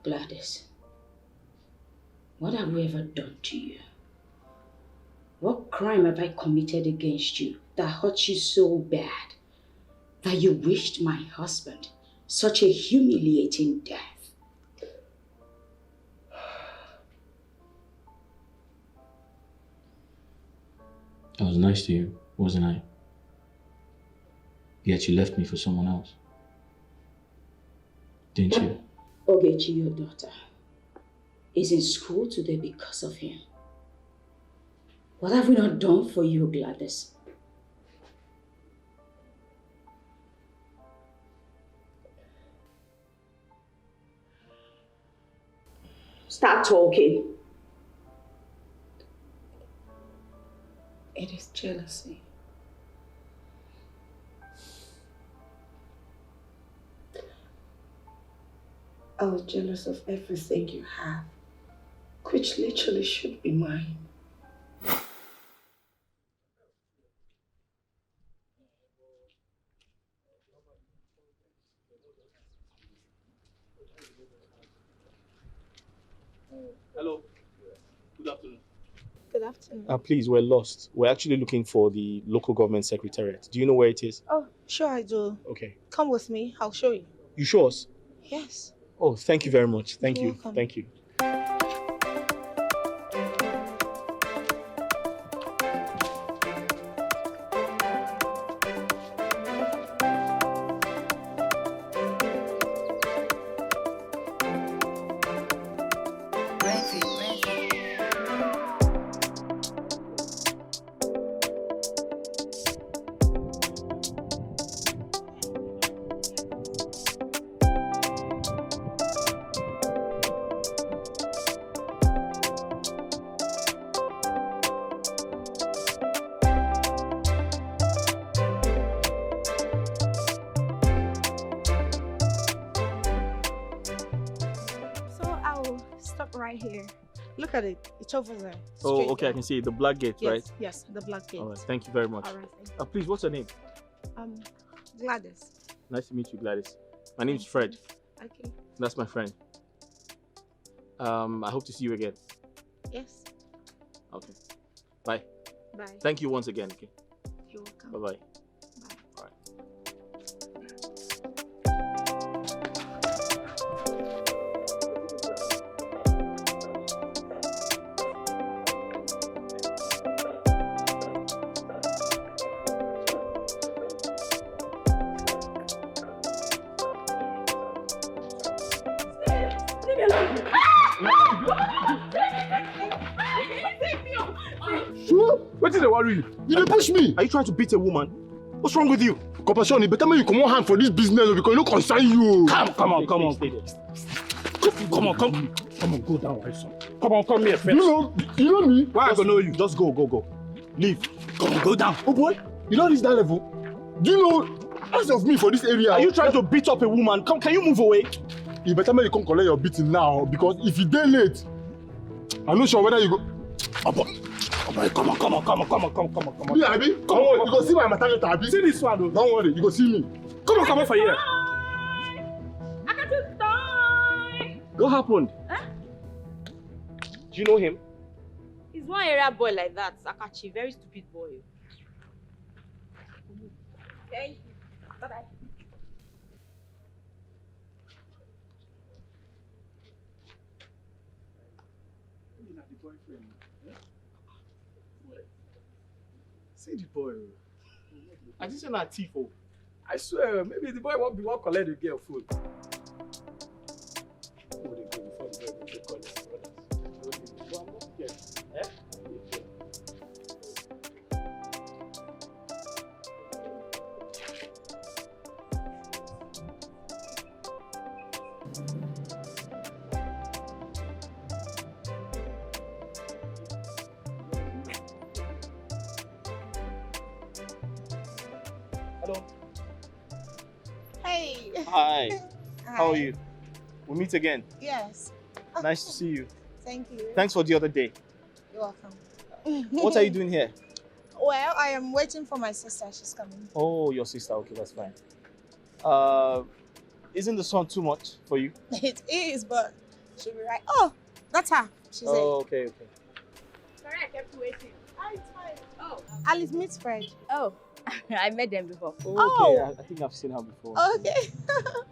Gladys, what have we ever done to you? What crime have I committed against you that hurt you so bad that you wished my husband such a humiliating death? I was nice to you, wasn't I? Yet you left me for someone else. Didn't you? Ogechi, your daughter, is in school today because of him. What have we not done for you, Gladys? Start talking. It is jealousy. I was jealous of everything you have, which literally should be mine. Hello. Good afternoon. Good afternoon. Please, we're lost. We're actually looking for the local government secretariat. Do you know where it is? Oh, sure I do. Okay. Come with me, I'll show you. You sure? Yes. Oh, thank you very much. Thank You're you. welcome. Thank you. stop right here. Look at it. It's over there. Oh, Straight okay, I down. can see it. The black gate, Yes, right? yes, the black gate. All right, thank you very much. All right, thank you. Please, what's your name? Gladys. Nice to meet you, Gladys. My name's Fred. Okay. That's my friend. I hope to see you again. Yes. Okay. Bye. Bye. Thank you once again, okay? You're welcome. Bye-bye. Sure? What is the worry? You dey push me. Are you trying to beat a woman? What's wrong with you? Compassion, it better make you come on hand for this business because it no concern you. Come on. Come on, go down, my son. Come on, come here first. You know me? Why I gonna know you? Just go. Leave. Come on, go down. Oh boy, you don't reach that level. Do you know as of me for this area? Are you trying to beat up a woman? Come, can you move away? You better make you come collect your beating now because if you dey late, I'm not sure whether you go. Oh boy, come on. Yeah, Abi, come on. You go see my maternity, Abi. See this one, though. Don't worry, you go see me. Come on for here. I got to die. What happened? Huh? Do you know him? He's one area boy like that, Sakachi. Very stupid boy. Thank you. Bye-bye. See the boy. I just not thief. I swear, maybe the boy won't be one collect the girl food. Hello. Hey. Hi. How are you? We meet again. Yes. Nice to see you. Thank you. Thanks for the other day. You're welcome. What are you doing here? Well, I am waiting for my sister. She's coming. Oh, your sister. Okay, that's fine. Isn't the sun too much for you? It is, but she'll be right. Oh, that's her. She's Oh, okay. Sorry, I kept you waiting. Oh, it's fine. Oh, Alice meets Fred. Oh, I met them before. Oh, okay. I think I've seen her before. Okay.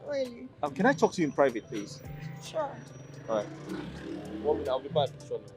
Really? Can I talk to you in private, please? Sure. All right. 1 minute, I'll be back shortly.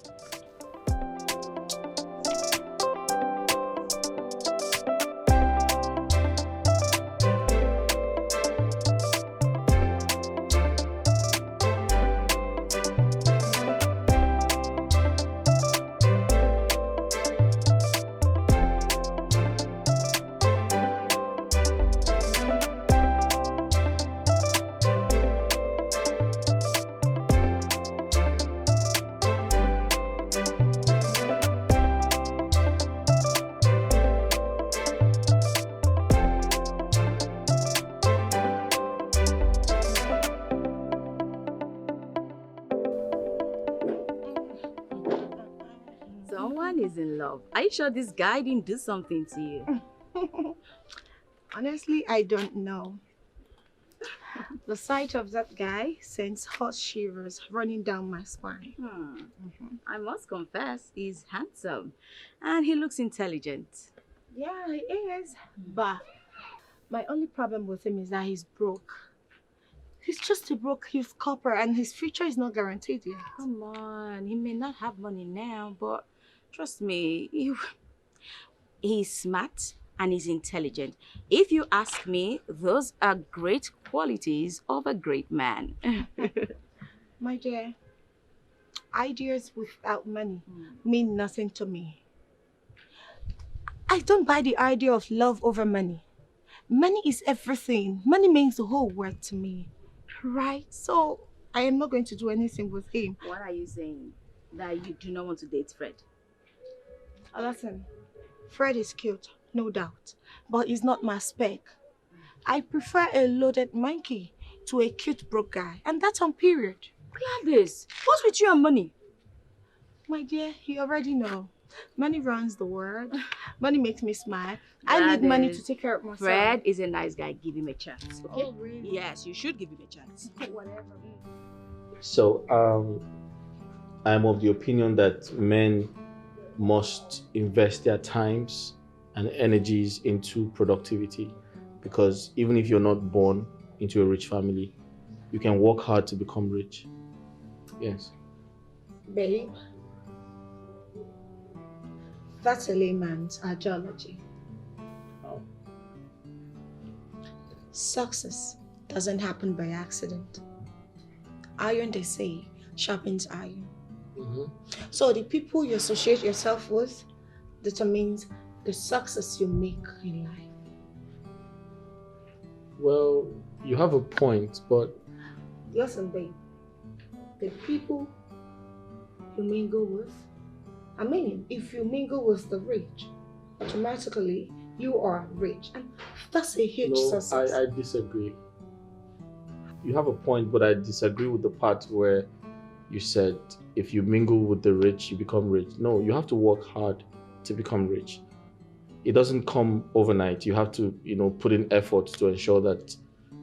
Someone is in love. Are you sure this guy didn't do something to you? Honestly, I don't know. The sight of that guy sends hot shivers running down my spine. I must confess, he's handsome and he looks intelligent. Yeah, he is. But my only problem with him is that he's broke. He's just a broke youth copper and his future is not guaranteed yet. Come on, he may not have money now, but trust me, he's smart and he's intelligent. If you ask me, those are great qualities of a great man. My dear, ideas without money mean nothing to me. I don't buy the idea of love over money. Money is everything. Money means the whole world to me, right? So I am not going to do anything with him. What are you saying? That you do not want to date Fred? Listen, Fred is cute, no doubt, but he's not my spec. I prefer a loaded monkey to a cute broke guy, and that's on period. Gladys, what's with you and money? My dear, you already know. Money runs the world. Money makes me smile. I need money to take care of myself. Fred is a nice guy. Give him a chance, okay? Oh, really? Yes, you should give him a chance. Whatever. So, I'm of the opinion that men must invest their times and energies into productivity, because even if you're not born into a rich family, you can work hard to become rich. Yes. Babe, that's a layman's ideology. Oh. Success doesn't happen by accident. Iron, they say, sharpens iron. So the people you associate yourself with determines the success you make in life. Well, you have a point, but... Listen, babe. The people you mingle with, I mean, if you mingle with the rich, automatically you are rich. And that's a huge success. I disagree. You have a point, but I disagree with the part where you said if you mingle with the rich, you become rich. No, you have to work hard to become rich. It doesn't come overnight. You have to, put in effort to ensure that,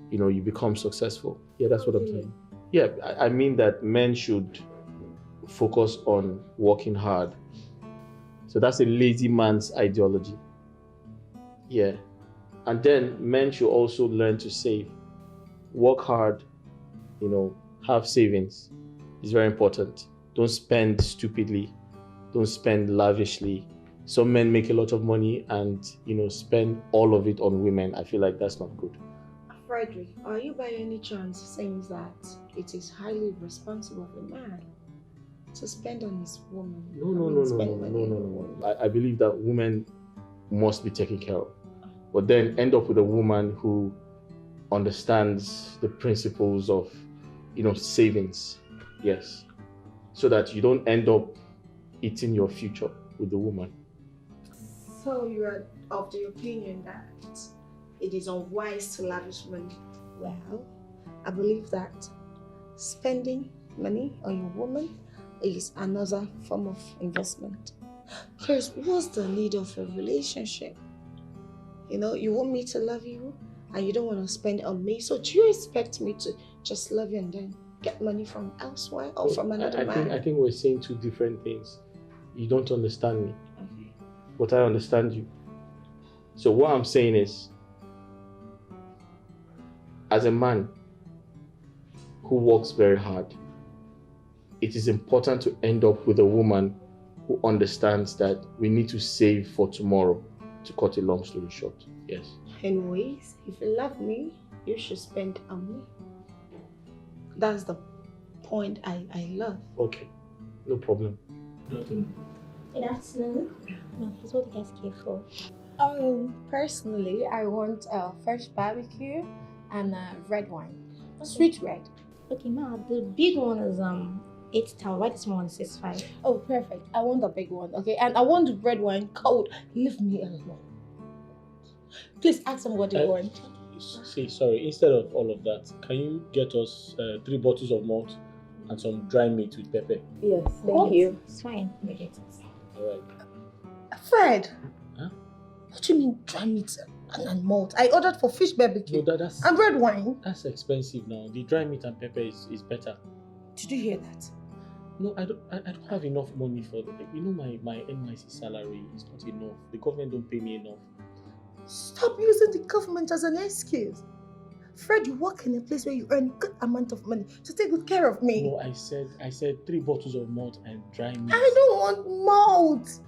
you become successful. Yeah, that's what I'm saying. Yeah, I mean that men should focus on working hard. So that's a lazy man's ideology. Yeah. And then men should also learn to save. Work hard, have savings. It's very important. Don't spend stupidly. Don't spend lavishly. Some men make a lot of money and, spend all of it on women. I feel like that's not good. Frederick, are you by any chance saying that it is highly responsible of a man to spend on his woman? No. I believe that women must be taken care of. But then end up with a woman who understands the principles of, savings. Yes. So that you don't end up eating your future with the woman. So you are of the opinion that it is unwise to lavish money. Well, I believe that spending money on your woman is another form of investment. Because what's the need of a relationship? You want me to love you and you don't want to spend on me. So do you expect me to just love you and then get money from elsewhere or from another man? I think we're saying two different things. You don't understand me. Okay. But I understand you. So what I'm saying is, as a man who works very hard, it is important to end up with a woman who understands that we need to save for tomorrow, to cut a long story short. Yes. Anyways, if you love me, you should spend on me. That's the point I love. Okay, no problem. Good afternoon. What do you guys care for? Personally, I want a fresh barbecue and red wine. Sweet red. Okay, ma, the big one is 8,000. Why the small one is 6,500? Oh, perfect. I want the big one, okay? And I want the red wine cold. Leave me alone. Please ask them what they want. See, sorry, instead of all of that, can you get us 3 bottles of malt and some dry meat with pepper? Yes, thank you. It's fine. We get it. Alright. Fred! Huh? What do you mean dry meat and malt? I ordered for fish barbecue and red wine. That's expensive now. The dry meat and pepper is better. Did you hear that? No, I don't have enough money for my NYC salary is not enough. The government don't pay me enough. Stop using the government as an excuse. Fred, you work in a place where you earn a good amount of money to take good care of me. No, I said 3 bottles of malt and dry meat. I don't want malt.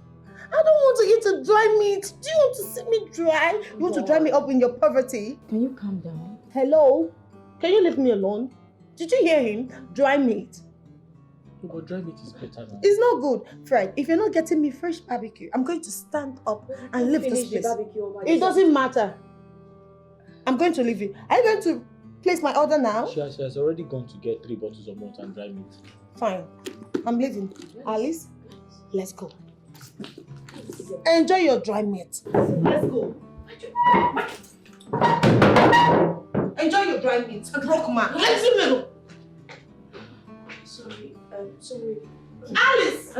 I don't want to eat a dry meat. Do you want to see me dry? You want to dry me up in your poverty? Can you calm down? Hello? Can you leave me alone? Did you hear him? Dry meat. No, but dry meat is better now. It's not good, Fred. If you're not getting me fresh barbecue, I'm going to stand up and leave this place. It doesn't matter. I'm going to leave you. Are you going to place my order now? She has already gone to get 3 bottles of malt and dry meat. Fine. I'm leaving. Alice, let's go. Enjoy your dry meat. Let's go. Enjoy your dry meat. Rock man. Let's go. Sorry. Sorry. Alice!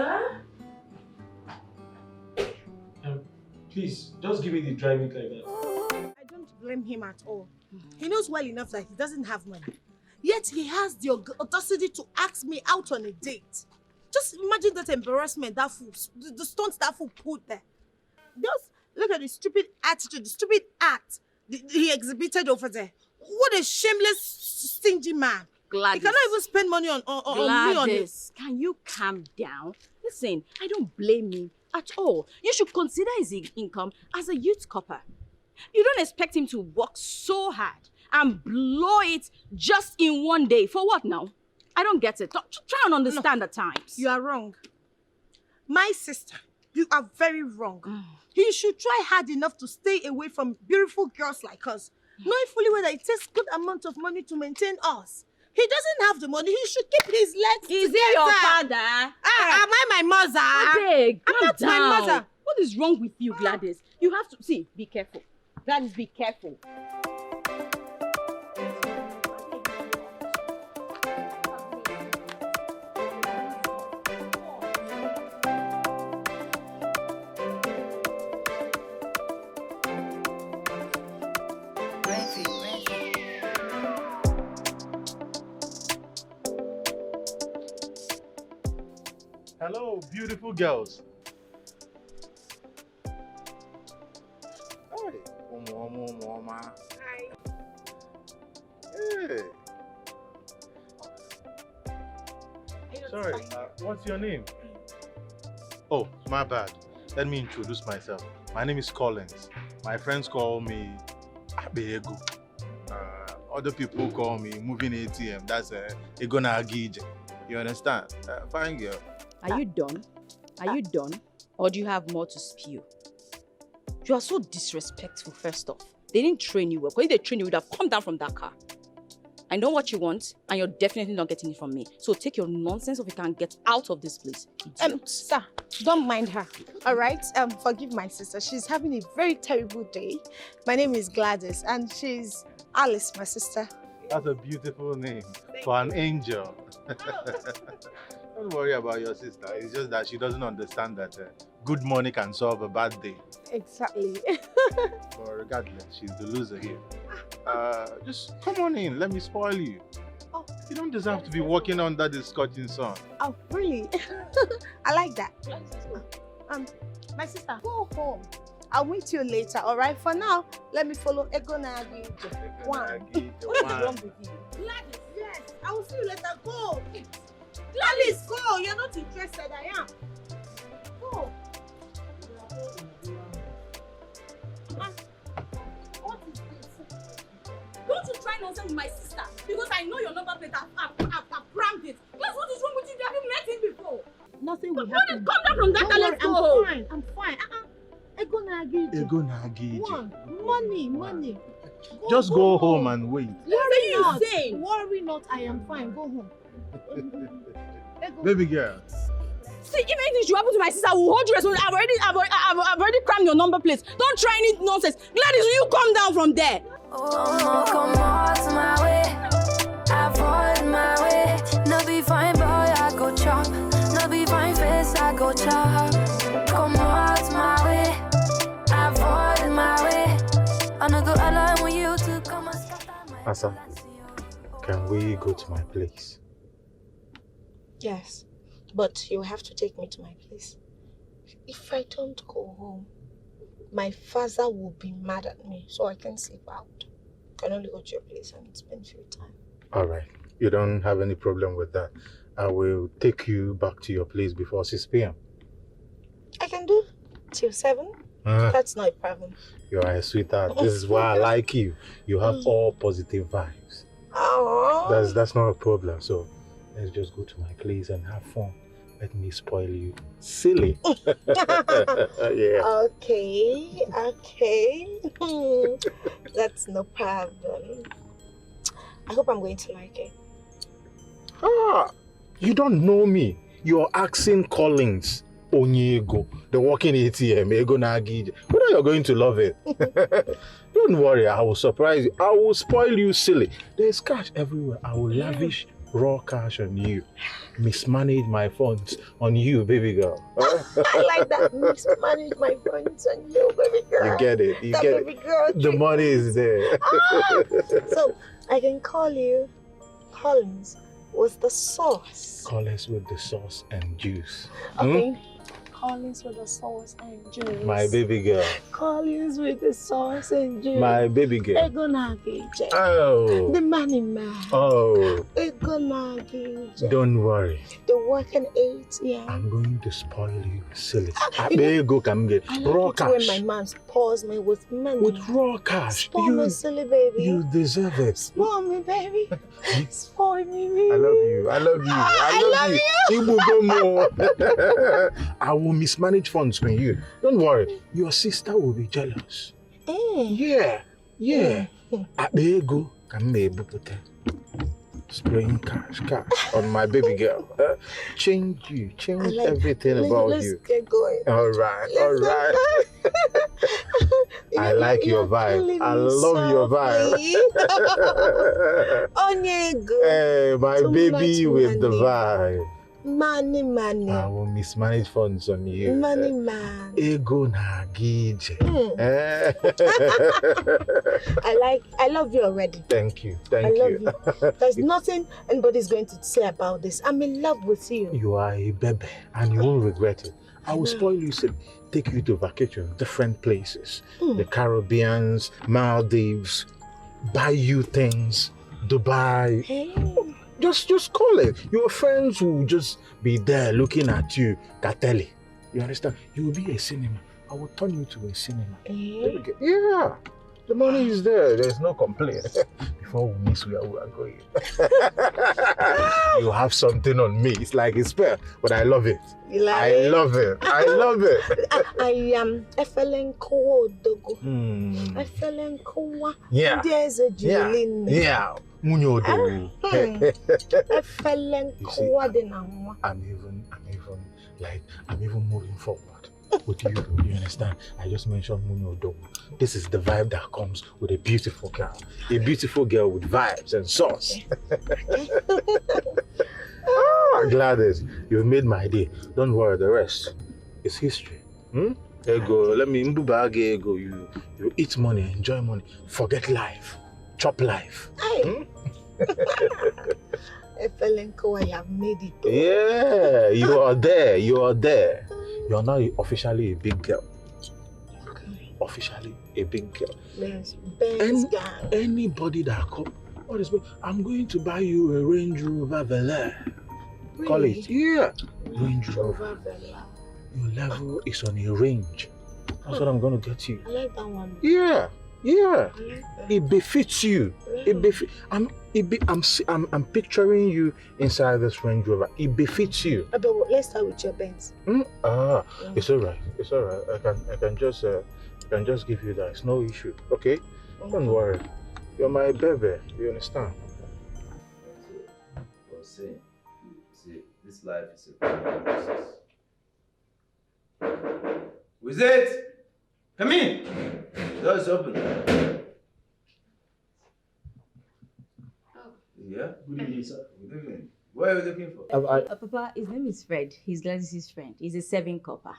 Please, just give me the driving like that. I don't blame him at all. He knows well enough that he doesn't have money. Yet he has the audacity to ask me out on a date. Just imagine that embarrassment, that fool, the stunts that fool put there. Just look at the stupid attitude, the stupid act he exhibited over there. What a shameless, stingy man. Gladys. He cannot even spend money on me on this. Can you calm down? Listen, I don't blame him at all. You should consider his income as a youth copper. You don't expect him to work so hard and blow it just in one day. For what now? I don't get it. Try and understand at times. You are wrong. My sister, you are very wrong. He should try hard enough to stay away from beautiful girls like us, knowing fully well that it takes good amount of money to maintain us. He doesn't have the money. He should keep his legs together. Is he your father? Am I my mother? Beg, I'm not down. my mother. What is wrong with you, Gladys? You have to see. Be careful. Gladys, be careful. Hello, beautiful girls. Hi. Hi. Hey. Sorry, what's your name? Oh, my bad. Let me introduce myself. My name is Collins. My friends call me Abego. Other people call me Moving ATM. That's Ego Nagije. You understand? Fine girl. Are you done? Are you done? Or do you have more to spew? You are so disrespectful, first off. They didn't train you well. Because if they trained you, you would have come down from that car. I know what you want, and you're definitely not getting it from me. So take your nonsense if you can get out of this place. Sir, don't mind her. All right? Forgive my sister. She's having a very terrible day. My name is Gladys, and she's Alice, my sister. That's a beautiful name for an angel. Don't worry about your sister. It's just that she doesn't understand that good money can solve a bad day. Exactly. But regardless, she's the loser here. Just come on in. Let me spoil you. Oh. You don't deserve to be walking under the scorching sun. Oh, really? I like that. My sister, go home. I'll meet you later, all right? For now, let me follow Ego Nagi. What is wrong with you? Gladys, yes. I will see you later. Go. Gladys, go. You're not interested. I am. Go. What is this? Don't you try nonsense with my sister. Because I know your number plate. I've crammed it. Guess what is wrong with you? You haven't met him before. Nothing will happen. happen. Come down from that and let's go. I'm fine. Ego Nagi. Money. Just go home and wait. Worry not. I am fine. Go home. Baby girl. See, if anything should happen to my sister, I will hold you responsible. I've already crammed your number plate. Don't try any nonsense. Gladys, will you come down from there? Oh, come out my way. Avoid my way. No be fine, boy, I go chop. No be fine face, I go chop. Come out my way. Avoid my way. I no go allow you to come and scatter my Asa, can we go to my place? Yes, but you have to take me to my place. If I don't go home, my father will be mad at me, so I can sleep out. I can only go to your place and spend free time. All right. You don't have any problem with that. I will take you back to your place before 6 p.m. I can do till 7. That's not a problem. You are a sweetheart. This is why I like you. You have all positive vibes. Oh. That's not a problem. So let's just go to my place and have fun. Let me spoil you. Silly. Yeah. Okay. That's no problem. I hope I'm going to like it. You don't know me. You're asking Collins Onyego, the walking ATM, Ego Nagi. Whether you're going to love it. Don't worry, I will surprise you. I will spoil you, silly. There's cash everywhere. I will lavish raw cash on you. Mismanage my funds on you, baby girl. I like that. Mismanage my funds on you, baby girl. You get it. You that get baby it. Girl The money is there. So I can call you Collins with the sauce. Collins with the sauce and juice. Okay. Collins with the sauce and juice. My baby girl. Collins with the sauce and juice. My baby girl. Ego Nagije. Oh. The money man. Oh. Ego Nagije. Don't worry. The working ATM. I'm going to spoil you, silly. There you go, come get I like raw it cash. when my man spoils me with money. With raw cash. Spoil me, silly baby. You deserve it. Spoil me, baby. Spoil me, baby. I love you. I love you. I love you. You will go more. I will mismanage funds for you. Don't worry. Your sister will be jealous. Yeah. Yeah. There you go. Come here, spraying cash on my baby girl. Change everything about let's you. Let's get going. All right. I like your vibe. I love your vibe. Hey, my baby with the vibe. Money. I will mismanage funds on you. Money man. Ego Nagije. I love you already. Thank you. I love you. There's nothing anybody's going to say about this. I'm in love with you. You are a baby and you won't regret it. I will spoil you, take you to vacation, different places. The Caribbeans, Maldives, buy you things, Dubai. Hey. Just call it. Your friends will just be there looking at you, Kateli. You understand? You will be a cinema. I will turn you to a cinema. Yeah. The money is there. There's no complaint. Before we miss where we are going. You have something on me. It's like it's fair, but I love it. You like I love it. I love it. I am Efelenko Dogo. Efelenko. Yeah. There's a Julin. Yeah. Munyodo. I'm even moving forward with you. You understand? I just mentioned Munyodo. This is the vibe that comes with a beautiful girl. A beautiful girl with vibes and sauce. Gladys, you've made my day. Don't worry, the rest is history. Ego, let me ego. You eat money, enjoy money, forget life, chop life. Efelenko, I have made it. Yeah, you are there. You're now officially a big girl. Officially a big girl. Yes, anybody that comes, I'm going to buy you a Range Rover Velar. Really? Call it. Yeah. Range Rover. Your level is on a range. That's what I'm going to get you. I like that one. Yeah. I like that. It befits you. Really? I'm picturing you inside this Range Rover. It befits you. But let's start with your Benz. It's alright. I can just give you that. It's no issue. Okay? Don't worry. You're my baby. You understand? See, this life is a process. Who's it? Come in. Door is open. Yeah. Good evening, sir. Good evening. What are you looking for? Papa, his name is Fred. He's Gladys's friend. He's a serving copper.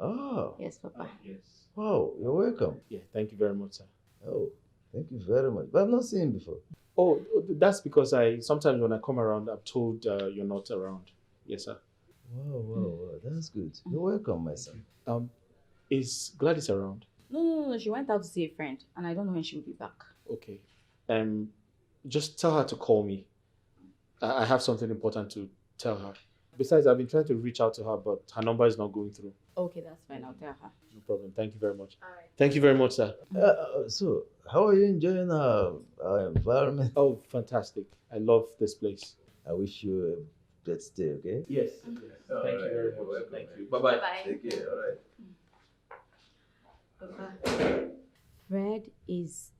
Oh. Yes, Papa. Yes. Wow, you're welcome. Yeah, thank you very much, sir. Oh, thank you very much. But I've not seen him before. Oh, that's because sometimes when I come around, I'm told you're not around. Yes, sir. Wow, that's good. You're welcome, my son. Is Gladys around? No. She went out to see a friend, and I don't know when she will be back. Okay. Just tell her to call me. I have something important to tell her. Besides, I've been trying to reach out to her, but her number is not going through. Okay, that's fine. I'll tell her. No problem. Thank you very much. All right. Thank you very much, sir. So, how are you enjoying our environment? Oh, fantastic. I love this place. I wish you a good stay, okay? Yes. Thank you very much. Thank you. Bye-bye. Take care. All right. Papa, Fred is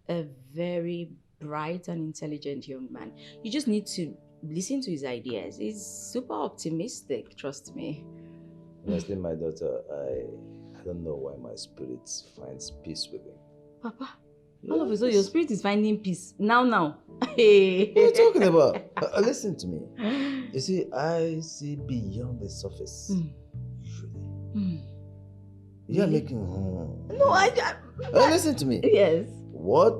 a very bright and intelligent young man. You just need to listen to his ideas. He's super optimistic, trust me. Honestly, my daughter, I don't know why my spirit finds peace with him. Papa, All of a sudden, your spirit is finding peace. Now. What are you talking about? Listen to me. You see, I see beyond the surface. Usually. You're making... No, listen to me. Yes. What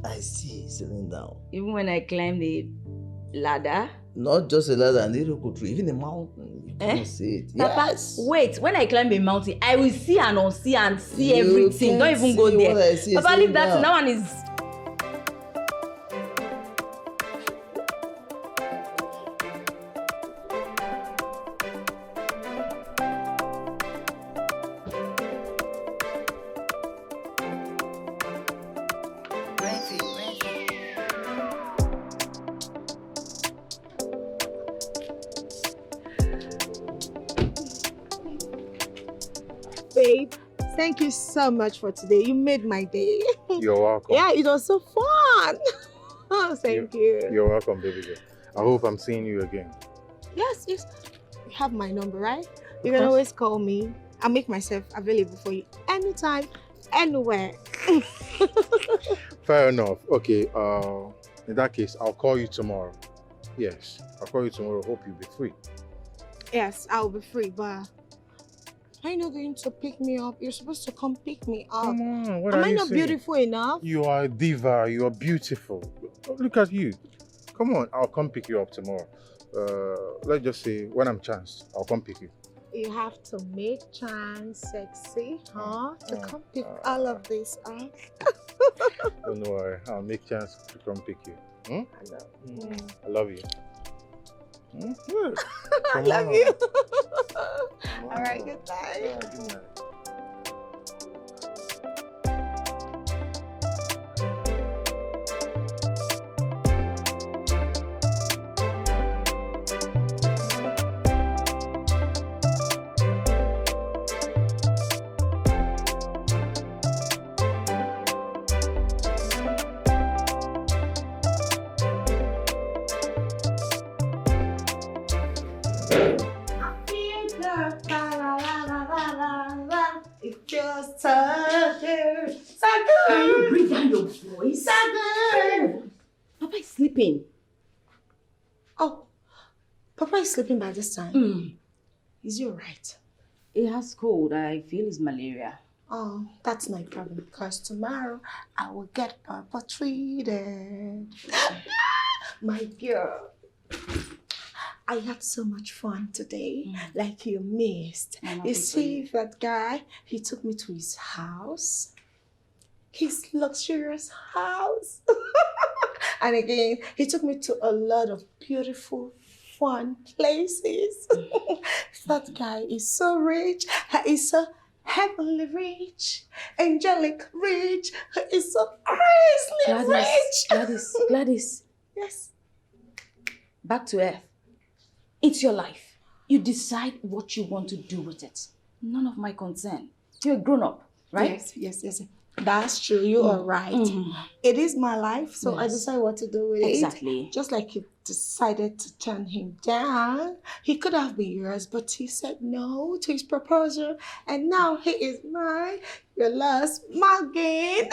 I see sitting down. Even when I climb the ladder? Not just a ladder and the tree, even a mountain. You can't see it. Papa, Yes. wait. When I climb a mountain, I will see and unsee and see You everything. Don't even go can't see there. what I see Papa, leave that. sitting That down. one is... Babe, thank you so much for today. You made my day. You're welcome. Yeah, it was so fun. Oh, thank you. You're welcome, baby girl. I hope I'm seeing you again. Yes. You have my number, right? You can always call me. I'll make myself available for you anytime, anywhere. Fair enough. Okay, in that case, I'll call you tomorrow. Yes, I'll call you tomorrow. Hope you'll be free. Yes, I'll be free, but are you not going to pick me up? You're supposed to come pick me up. Come on, what Am are I you not saying? beautiful enough? You are a diva. You are beautiful. Look at you. Come on, I'll come pick you up tomorrow. Let's just say when I'm chanced, I'll come pick you. You have to make chance sexy, huh? To come pick all of this up. Don't worry, I'll make chance to come pick you. Hmm? I I love you. Hmm? Good. I Come love on. you. All right, good night. Good night. It feels so good. So good. Can you bring down your voice? So good. Papa is sleeping. Oh, Papa is sleeping by this time. Is he alright? He has cold. I feel it's malaria. Oh, that's my problem because tomorrow I will get Papa treated. My girl. I had so much fun today, like you missed. You see that guy, he took me to his house, his luxurious house. And again, he took me to a lot of beautiful, fun places. That guy is so rich, he is so heavenly rich, angelic rich, he is so crazily rich. Gladys. Yes. Back to earth. It's your life. You decide what you want to do with it. None of my concern. You're a grown-up, right? Yes. That's true. You are right. It is my life, so I decide what to do with it. Exactly. Just like you decided to turn him down. He could have been yours, but he said no to his proposal, and now he is mine. Your last mugging.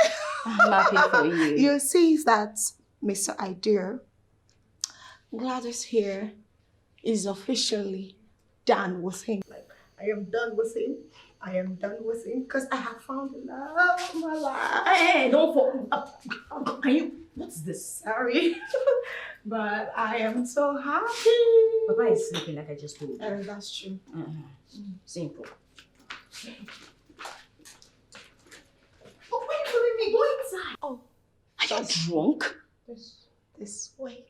I'm happy for you. You see that, Mr. Idea, Gladys here is officially done with him. Like, I am done with him. I am done with him because I have found the love of my life. Hey, don't fall. Can you? What's this? Sorry. But I am so happy. Papa is sleeping like I just told you. And that's true. Simple. Oh, why are you leaving me? Go inside. Oh. Are you drunk? This way.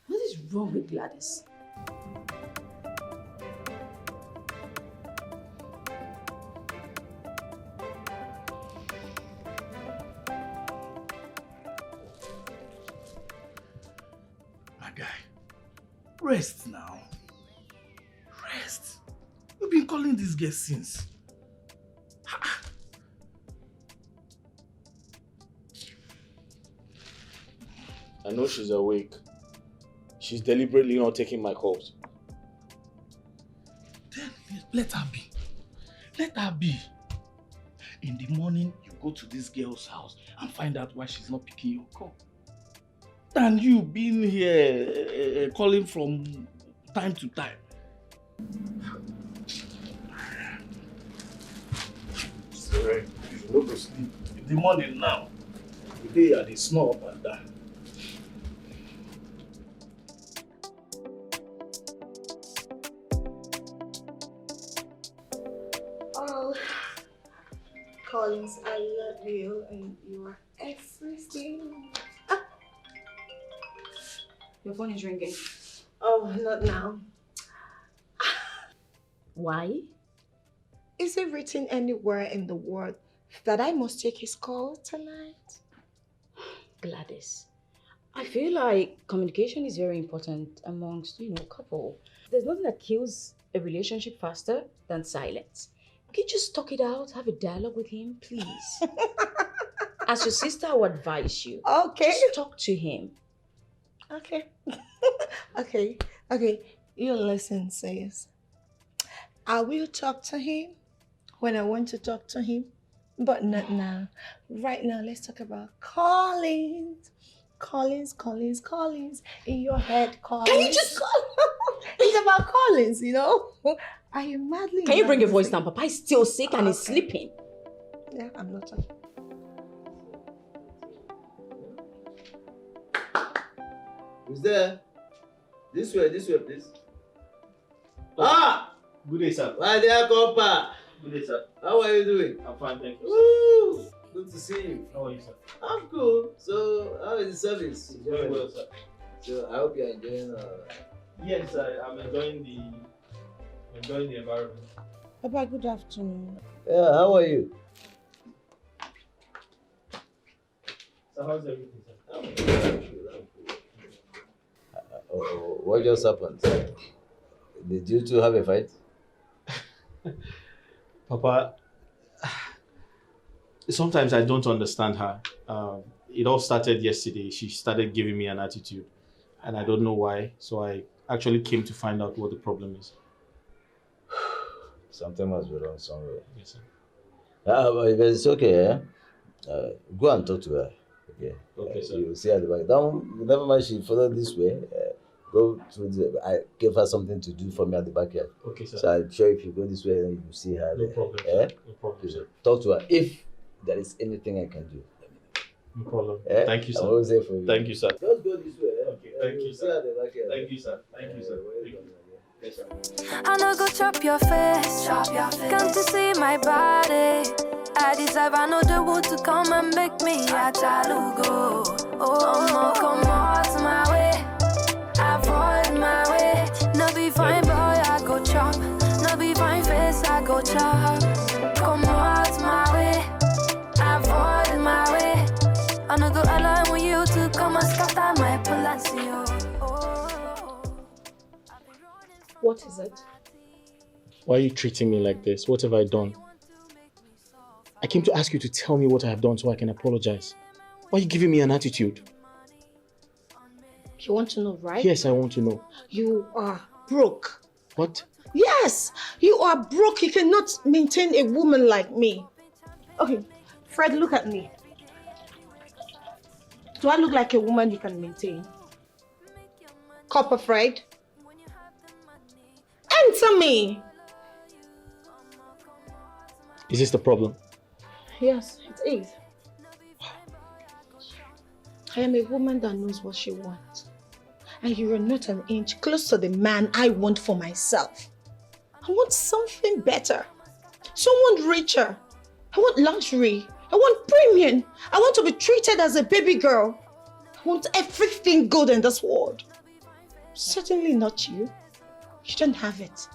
What is wrong with Gladys? My guy, rest now. Rest. You've been calling this girl since. I know she's awake. She's deliberately not taking my calls. Then let her be. Let her be. In the morning, you go to this girl's house and find out why she's not picking your call. Than you being here calling from time to time. Sorry, you should go to sleep. In the morning now, the day at the snore up and down. Oh, Collins, I love you and you are everything. Ah. Your phone is ringing. Oh, not now. Why? Is it written anywhere in the world that I must take his call tonight? Gladys, I feel like communication is very important amongst, couple. There's nothing that kills a relationship faster than silence. Can you just talk it out, have a dialogue with him, please? As your sister, I would advise you. Okay. Just talk to him. Okay. Okay. You listen, sis. I will talk to him when I want to talk to him, but not now. Right now, let's talk about Collins. Collins. In your head, Collins. Can you just... It's about Collins, Are you madly... Can you bring your voice down? Papa is still sick and is sleeping. Yeah, I'm not talking. Who's there? This way, please. Ah! Good day, sir. My dear Compa. Good day, sir. How are you doing? I'm fine, thank you. Woo! Good to see you. How are you, sir? I'm cool. So, how is the service? Very well, sir. So, I hope you're enjoying Yes, I'm enjoying the environment. Papa, good afternoon. Yeah, how are you? So how's everything, sir? What just happened? Did you two have a fight? Papa, sometimes I don't understand her. It all started yesterday. She started giving me an attitude, and I don't know why. So I actually came to find out what the problem is. Something must be wrong somewhere. Yes, sir. But it's okay, go and talk to her. Okay. Okay, sir. You see her at the back. Never mind, she followed this way. Go through I gave her something to do for me at the backyard. Okay, sir. So I'm sure if you go this way, then you see her. No there. problem, sir. No problem, sir. Talk to her. If there is anything I can do, let me know. No problem. Eh? Thank you, sir. I'm always there for you. Thank you, sir. Just go this way. Okay, thank you, See her sir. at the backyard. Thank you, sir. Thank you, sir. Thank you. Yes, sir. I know go chop your face. Come to see my body. I deserve another wood to come and make me a chalugo. Oh, come out my way. Avoid my way. No be fine boy, I go chop. No be fine face, I go chop. Come out my way. Avoid my way. I no go allow you to come and scatter my palacio. What is it? Why are you treating me like this? What have I done? I came to ask you to tell me what I have done so I can apologize. Why are you giving me an attitude? You want to know, right? Yes, I want to know. You are broke. What? Yes, you are broke. You cannot maintain a woman like me. Okay, Fred, look at me. Do I look like a woman you can maintain? Copper Fred? Answer me. Is this the problem? Yes, it is. I am a woman that knows what she wants. And you are not an inch close to the man I want for myself. I want something better. Someone richer. I want luxury. I want premium. I want to be treated as a baby girl. I want everything good in this world. Certainly not you. You don't have it.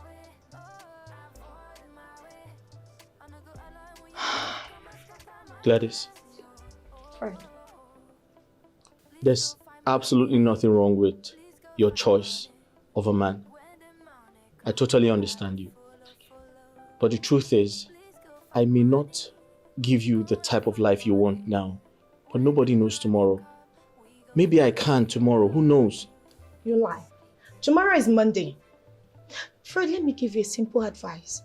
Gladys, Fred. there's absolutely nothing wrong with your choice of a man. I totally understand you. But the truth is, I may not give you the type of life you want now, but nobody knows tomorrow. Maybe I can tomorrow, who knows? You lie. Tomorrow is Monday. Fred, let me give you a simple advice.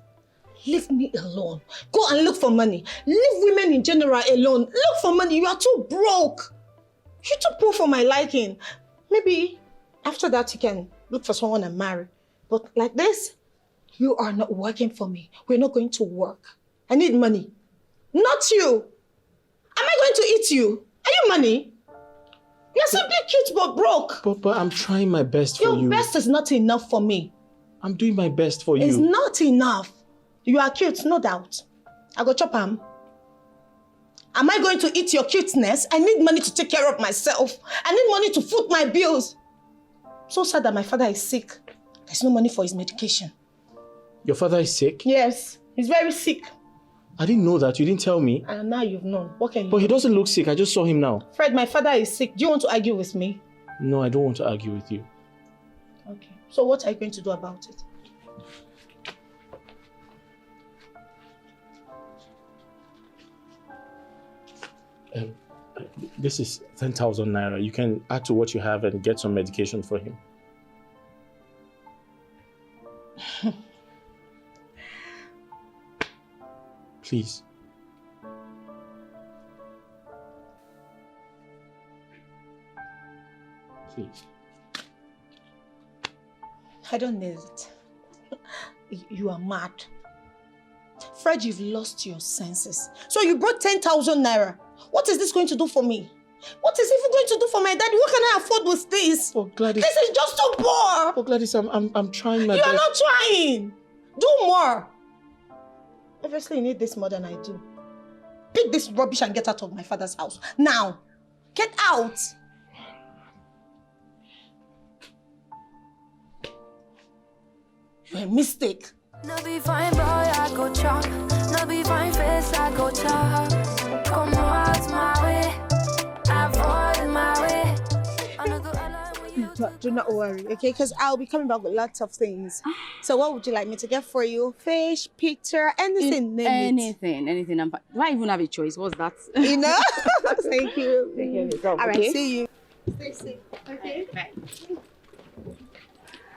Leave me alone. Go and look for money. Leave women in general alone. Look for money. You are too broke. You're too poor for my liking. Maybe after that you can look for someone and marry. But like this, you are not working for me. We're not going to work. I need money. Not you. Am I going to eat you? Are you money? You're simply cute but broke. But I'm trying my best for you. Your best is not enough for me. I'm doing my best for you. It's not enough. You are cute, no doubt. I go chop am. Am I going to eat your cuteness? I need money to take care of myself. I need money to foot my bills. So sad that my father is sick. There's no money for his medication. Your father is sick? Yes, he's very sick. I didn't know that. You didn't tell me. And now you've known. What can you do? But he doesn't look sick. I just saw him now. Fred, my father is sick. Do you want to argue with me? No, I don't want to argue with you. Okay. So what are you going to do about it? This is 10,000 naira. You can add to what you have and get some medication for him. Please. Please. I don't need it. You are mad. Fred, you've lost your senses. So you brought 10,000 naira. What is this going to do for me? What is it even going to do for my daddy? What can I afford with this? Oh, Gladys. This is just too poor. Oh, Gladys, I'm trying my best. You are not trying. Do more. Obviously, you need this more than I do. Pick this rubbish and get out of my father's house. Now. Get out. You're a mistake. No be fine boy, I go chop. No be fine face, I go chop. Come out my way, avoid my way. Do not worry, okay? Because I'll be coming back with lots of things. So what would you like me to get for you? Fish, picture, anything, name it. Anything. Do I even have a choice? What's that? You know? Thank you. Take care of yourself, All right, okay? see you. Stay safe, okay? Bye.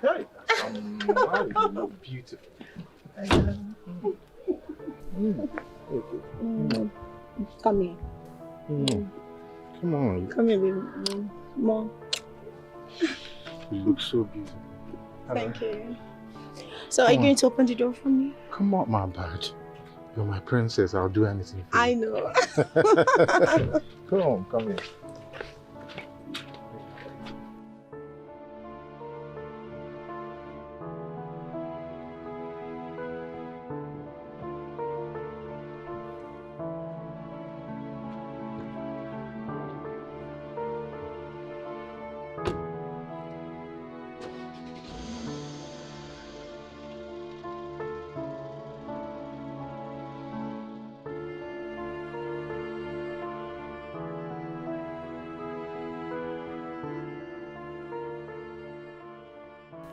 Hey, you look beautiful. Come here. Come on. Come here, baby. Mom. You look so beautiful. Thank you. So are you going to open the door for me? Come on, my bird. You're my princess. I'll do anything for you. I know. Come here.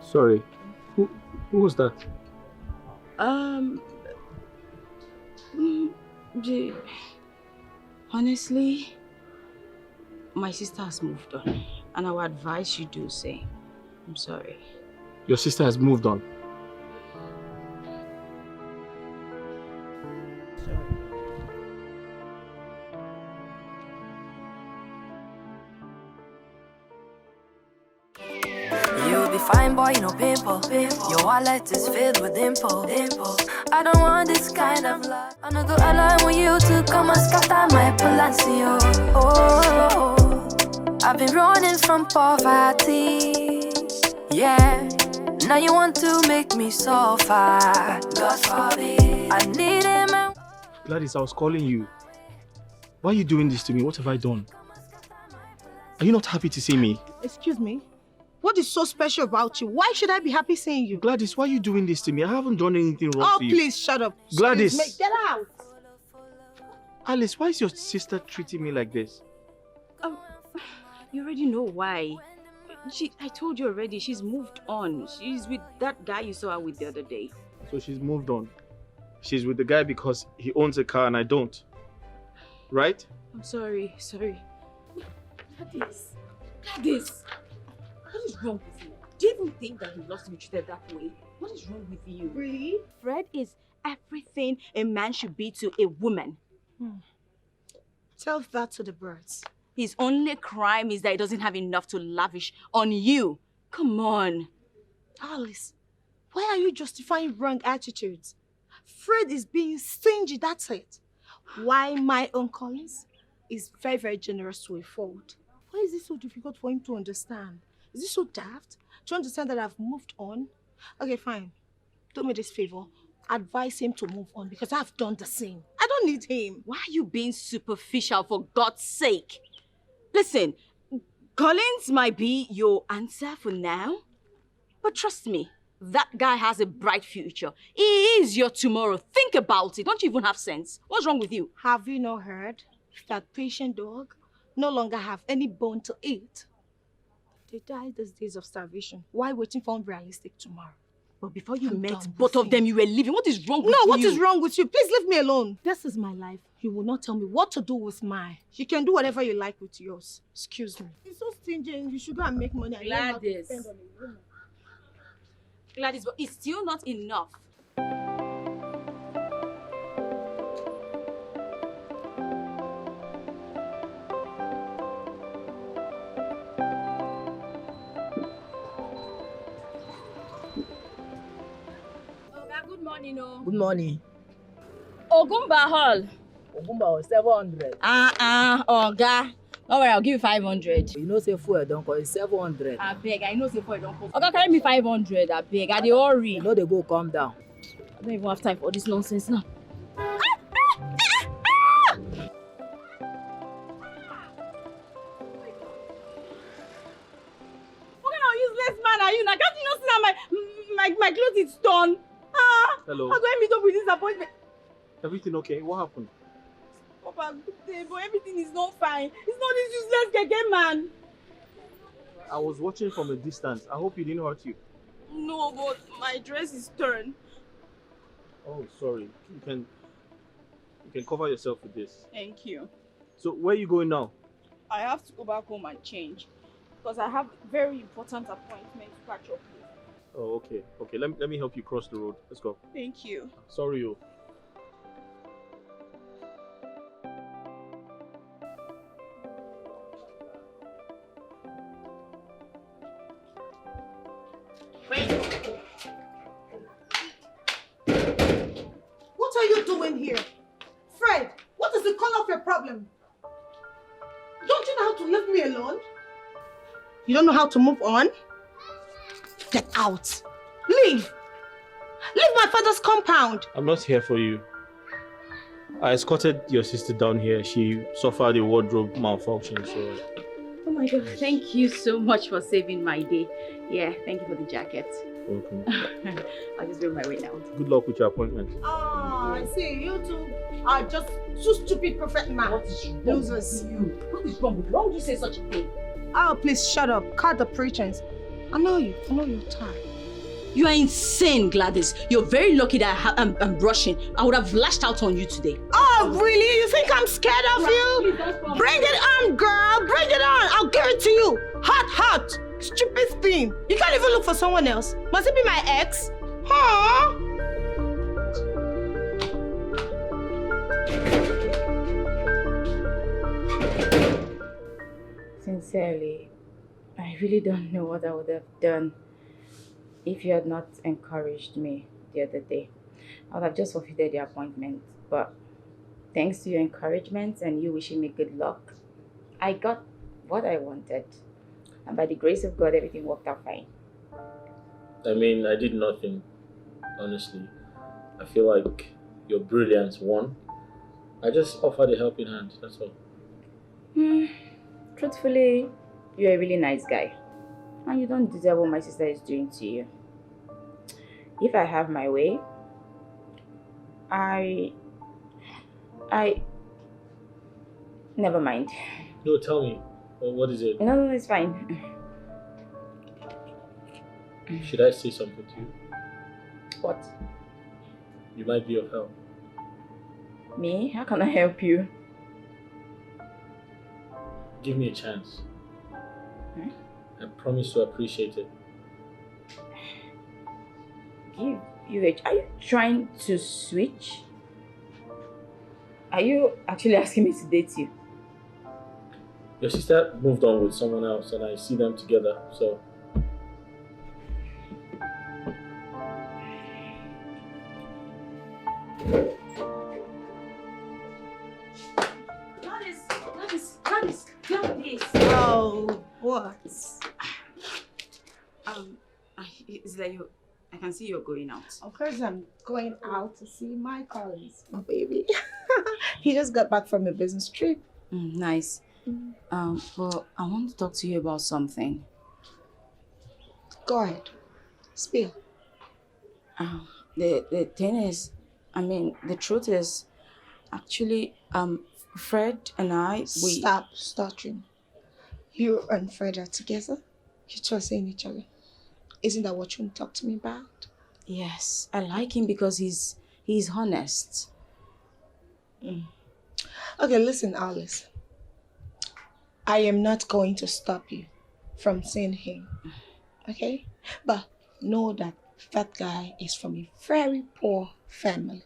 Sorry. Who was that? Honestly, my sister has moved on, and I would advise you do the same. I'm sorry. Your sister has moved on. Fine boy, no pimple. Your wallet is filled with dimples. I don't want this kind of love. I no go allow you to come and scatter my palacio. Oh, I've been running from poverty. Yeah, now you want to make me suffer. God forbid. I need a man. Gladys, I was calling you. Why are you doing this to me? What have I done? Are you not happy to see me? Excuse me? What is so special about you? Why should I be happy seeing you? Gladys, why are you doing this to me? I haven't done anything wrong to you. Oh, please, shut up. Gladys. Excuse me. Get out. Alice, why is your sister treating me like this? You already know why. I told you already, she's moved on. She's with that guy you saw her with the other day. So she's moved on. She's with the guy because he owns a car and I don't. Right? I'm sorry. Gladys. What is wrong with you? Do you even think that he lost to be treated that way? What is wrong with you? Really? Fred is everything a man should be to a woman. Tell that to the birds. His only crime is that he doesn't have enough to lavish on you. Come on. Alice, why are you justifying wrong attitudes? Fred is being stingy, that's it. Why my own Collins is very, very generous to a fault. Why is it so difficult for him to understand? Is it so daft? Do you understand that I've moved on? Okay, fine. Do me this favor. Advise him to move on because I've done the same. I don't need him. Why are you being superficial, for God's sake? Listen, Collins might be your answer for now, but trust me, that guy has a bright future. He is your tomorrow. Think about it. Don't you even have sense? What's wrong with you? Have you not heard that patient dog no longer have any bone to eat? They died these days of starvation. Why waiting for unrealistic tomorrow? But before you met both of them, you were living. What is wrong with you? No, what is wrong with you? Please leave me alone. This is my life. You will not tell me what to do with mine. You can do whatever you like with yours. Excuse me. It's so stingy and you should go and make money. Gladys. Gladys, but it's still not enough. Good morning, Good morning. Ogumba Hall. Ogumba 700. Oga. All right, I'll give you 500. You know say fuel don't cost 700. I beg, I know say fuel don't cost. Oga, carry me 500. I beg, I dey hurry. You know they go calm down. I don't even have time for this nonsense now. What kind of useless man are you now? Can't you not see that my clothes is torn? Hello. How do I meet up with disappointment? Everything okay? What happened? Papa, good day, but everything is not fine. It's not this useless keke man. I was watching from a distance. I hope he didn't hurt you. No, but my dress is torn. Oh, sorry. You can cover yourself with this. Thank you. So where are you going now? I have to go back home and change because I have very important appointment to catch up with. Oh, okay. Okay, let me help you cross the road. Let's go. Thank you. Sorry, yo. What are you doing here? Fred, what is the color of your problem? Don't you know how to leave me alone? You don't know how to move on? Get out. Leave. Leave my father's compound. I'm not here for you. I escorted your sister down here. She suffered a wardrobe malfunction, so... Oh my God, thank you so much for saving my day. Yeah, thank you for the jacket. Welcome. I'll just be on my way now. Good luck with your appointment. Oh, I see. You two are just two stupid perfect men. What is wrong Losers. with you? What is wrong with you? Why would you say such a thing? Oh, please shut up. Cut the pretense. I know you. I know you're tired. You are insane, Gladys. You're very lucky that I'm brushing. I would have lashed out on you today. Oh, really? You think I'm scared of you? Bring it on, girl. Bring it on. I'll give it to you. Hot, hot. Stupid thing. You can't even look for someone else. Must it be my ex? Huh? Sincerely, I really don't know what I would have done if you had not encouraged me the other day. I would have just forfeited the appointment, but thanks to your encouragement and you wishing me good luck, I got what I wanted. And by the grace of God, everything worked out fine. I mean, I did nothing, honestly. I feel like your brilliance won. I just offered a helping hand, that's all. Truthfully, you're a really nice guy. And you don't deserve what my sister is doing to you. If I have my way, I never mind. No, tell me. What is it? No, it's fine. Should I say something to you? What? You might be of help. Me? How can I help you? Give me a chance. I promise to appreciate it. Give Are you trying to switch? Are you actually asking me to date you? Your sister moved on with someone else and I see them together, so... Gladys. Oh, what? Is that you? I can see you're going out. Of course I'm going out to see my Collins, my baby. He just got back from a business trip. Nice. But I want to talk to you about something. Go ahead. Spill. The thing is, the truth is, actually, Fred and I, Stop stuttering. You and Fred are together? You two are seeing each other. Isn't that what you want to talk to me about? Yes, I like him because he's honest. Okay, listen, Alice. I am not going to stop you from seeing him. Okay? But know that that guy is from a very poor family.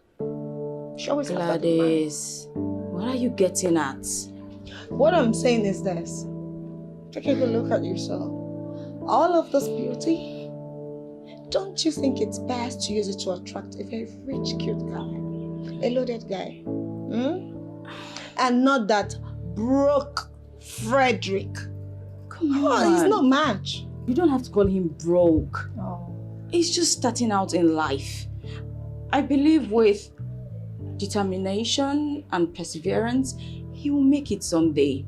Gladys, what are you getting at? What I'm saying is this. Take a good look at yourself. All of this beauty, don't you think it's best to use it to attract a very rich, cute guy? A loaded guy. And not that broke Frederick. Come on. He's no match. You don't have to call him broke. Oh. He's just starting out in life. I believe with determination and perseverance, he will make it someday.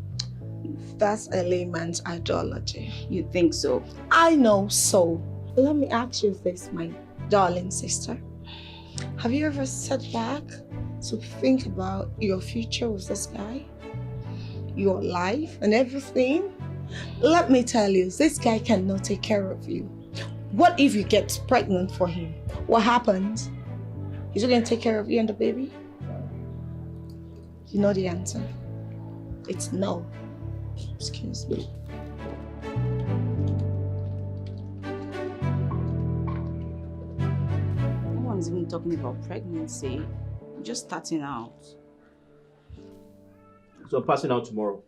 That's a layman's ideology. You think so? I know so. Let me ask you this, my darling sister. Have you ever sat back to think about your future with this guy? Your life and everything? Let me tell you, this guy cannot take care of you. What if you get pregnant for him? What happens? Is he going to take care of you and the baby? You know the answer. It's no. Excuse me. No one's even talking about pregnancy. I'm just starting out. So I'm passing out tomorrow.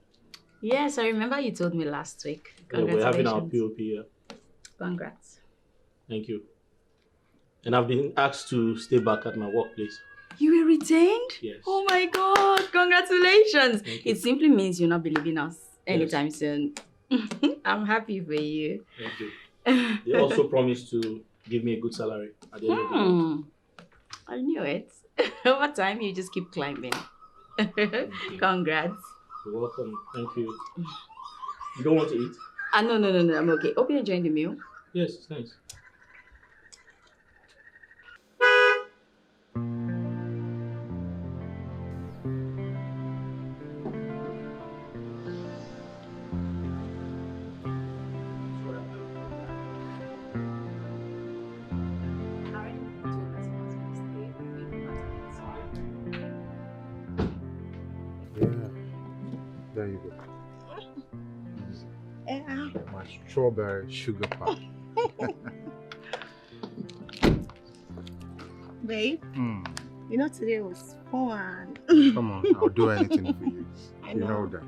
Yes, I remember you told me last week. Yeah, we're having our POP here. Congrats. Thank you. And I've been asked to stay back at my workplace. You were retained? Yes. Oh my God, congratulations. It simply means you'll not be leaving us anytime soon. I'm happy for you. Thank you. They also promised to give me a good salary at the end of the month. I knew it. Over time, you just keep climbing. Congrats. You're welcome. Thank you. You don't want to eat? No, I'm okay. Hope you're enjoying the meal. Yes, thanks. There you go. My strawberry sugar pie. Babe, you know today was fun. Come on, I'll do anything for you. I You know know. that.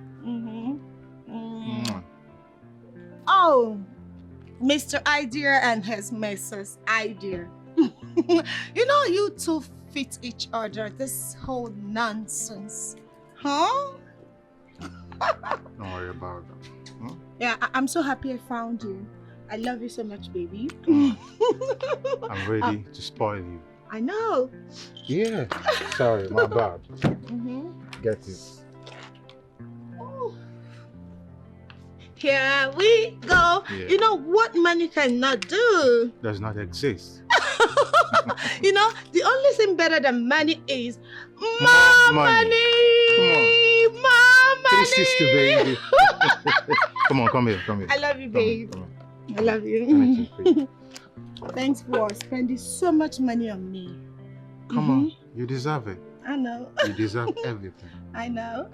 Oh, Mr. Idea and his Mrs. Idea. You know you two fit each other, this whole nonsense. Huh? Don't worry about that. Yeah, I'm so happy I found you. I love you so much, baby. I'm ready to spoil you. I know. Yeah. Sorry, my bad. Get it. Oh. Here we go. Yeah. You know what money cannot do? Does not exist. You know, the only thing better than money is More money. Come on. More money. 360, baby. Come on, come here. I love you, babe. I love you. Thanks for spending so much money on me. Come on, you deserve it. I know. You deserve everything. I know.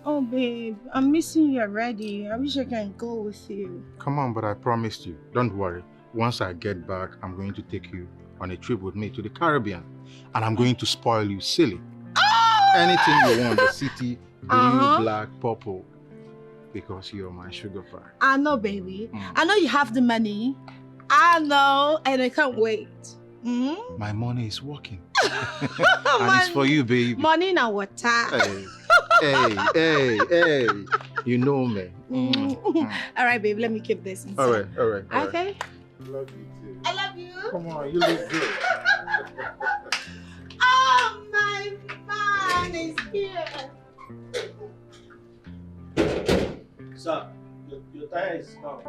Oh, babe, I'm missing you already. I wish I can go with you. Come on, but I promised you. Don't worry. once I get back, I'm going to take you on a trip with me to the Caribbean. And I'm going to spoil you silly. Anything you want, the city, blue, black, purple. Because you're my sugar pie. I know, baby. I know you have the money. I know, and I can't wait. My money is working. And it's for you, baby. Money now water. Hey. You know me. All right, babe, let me keep this inside. All right. Okay? Love you too. I love you. Come on, you look good. Oh, my man is here. Sir, your tire is now.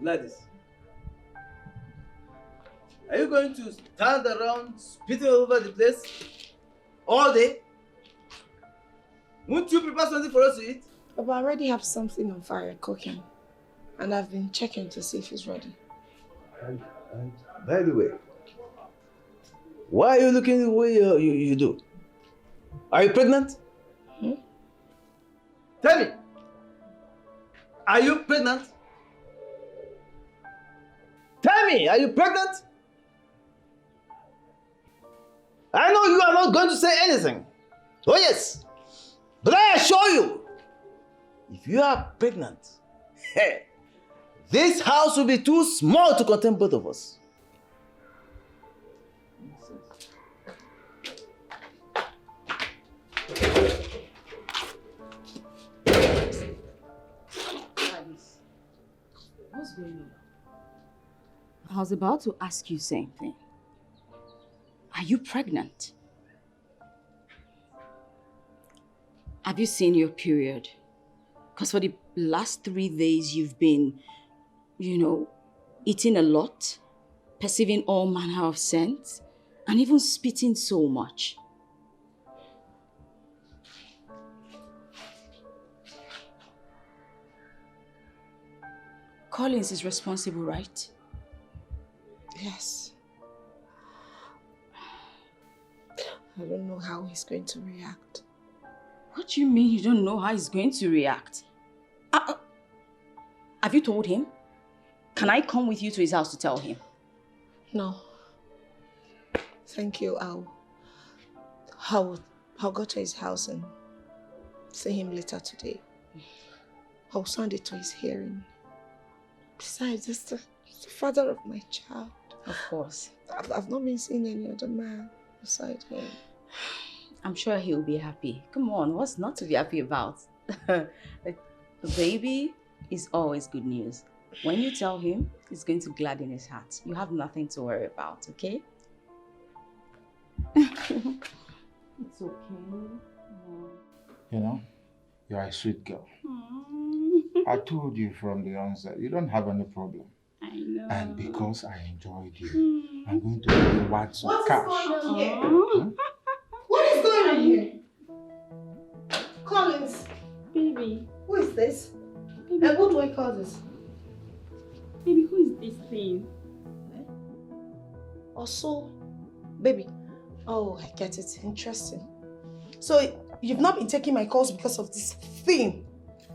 Gladys, are you going to stand around spitting over the place all day? Won't you prepare something for us to eat? But I already have something on fire cooking, and I've been checking to see if it's ready. And by the way, why are you looking the way you do? Are you pregnant? Tell me, are you pregnant? Tell me, are you pregnant? I know you are not going to say anything. Oh yes, but I assure you, if you are pregnant, this house will be too small to contain both of us. What's going on? I was about to ask you the same thing. Are you pregnant? Have you seen your period? Because for the last 3 days you've been, eating a lot, perceiving all manner of scents, and even spitting so much. Collins is responsible, right? Yes. I don't know how he's going to react. What do you mean you don't know how he's going to react? Have you told him? Can I come with you to his house to tell him? No. Thank you. I'll go to his house and see him later today. I'll send it to his hearing. Besides, it's the father of my child. Of course. I've not been seeing any other man beside him. I'm sure he'll be happy. Come on, what's not to be happy about? The baby is always good news. When you tell him, it's going to gladden his heart. You have nothing to worry about, okay? It's okay. You're a sweet girl. I told you from the onset, you don't have any problem. I know. And because I enjoyed you, I'm going to give you lots of cash. What's going on here? What is going on here? Collins. Baby. Who is this? Baby. And what do I call this? Baby, who is this thing? Also, baby. Oh, I get it. Interesting. So, you've not been taking my calls because of this thing.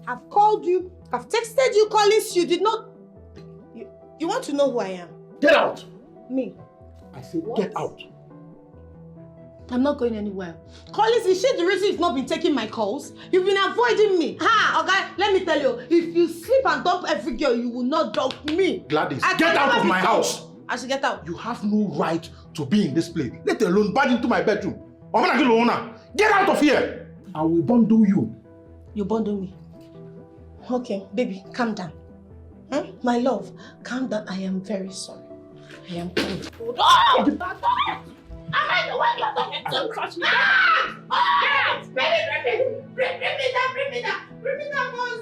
I've called you, I've texted you, Collins, you did not... You want to know who I am? Get out! Me? I said get out. I'm not going anywhere. Collins, is she the reason you've not been taking my calls? You've been avoiding me. Okay, let me tell you, if you sleep and dump every girl, you will not dump me. Gladys, get out of my house! I should get out. You have no right to be in this place, let alone barge into my bedroom. Get out of here! I will bundle you. You bundle me? Okay, baby, calm down. My love, calm down. I am very sorry. I am coming. Oh! Am I the one you're talking to? Touch me. Bring me that boss.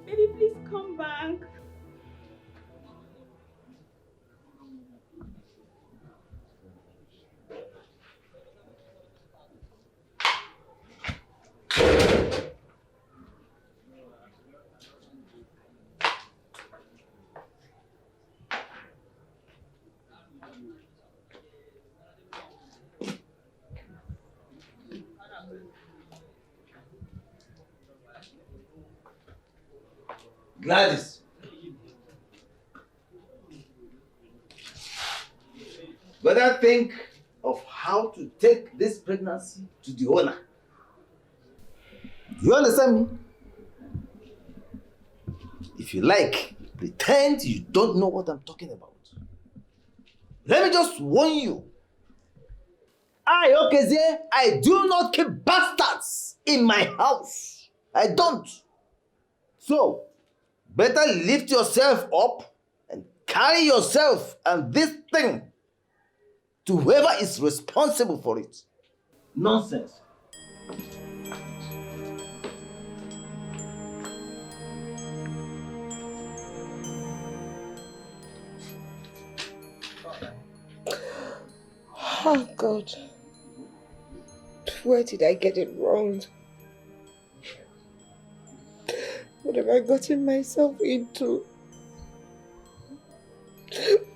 Baby, please come back. Gladys. Better think of how to take this pregnancy to the owner. Do you understand me? If you like, pretend you don't know what I'm talking about. Let me just warn you. I, Okezie, I do not keep bastards in my house. I don't. So, better lift yourself up and carry yourself and this thing to whoever is responsible for it. Nonsense. Oh God. Where did I get it wrong? What have I gotten myself into?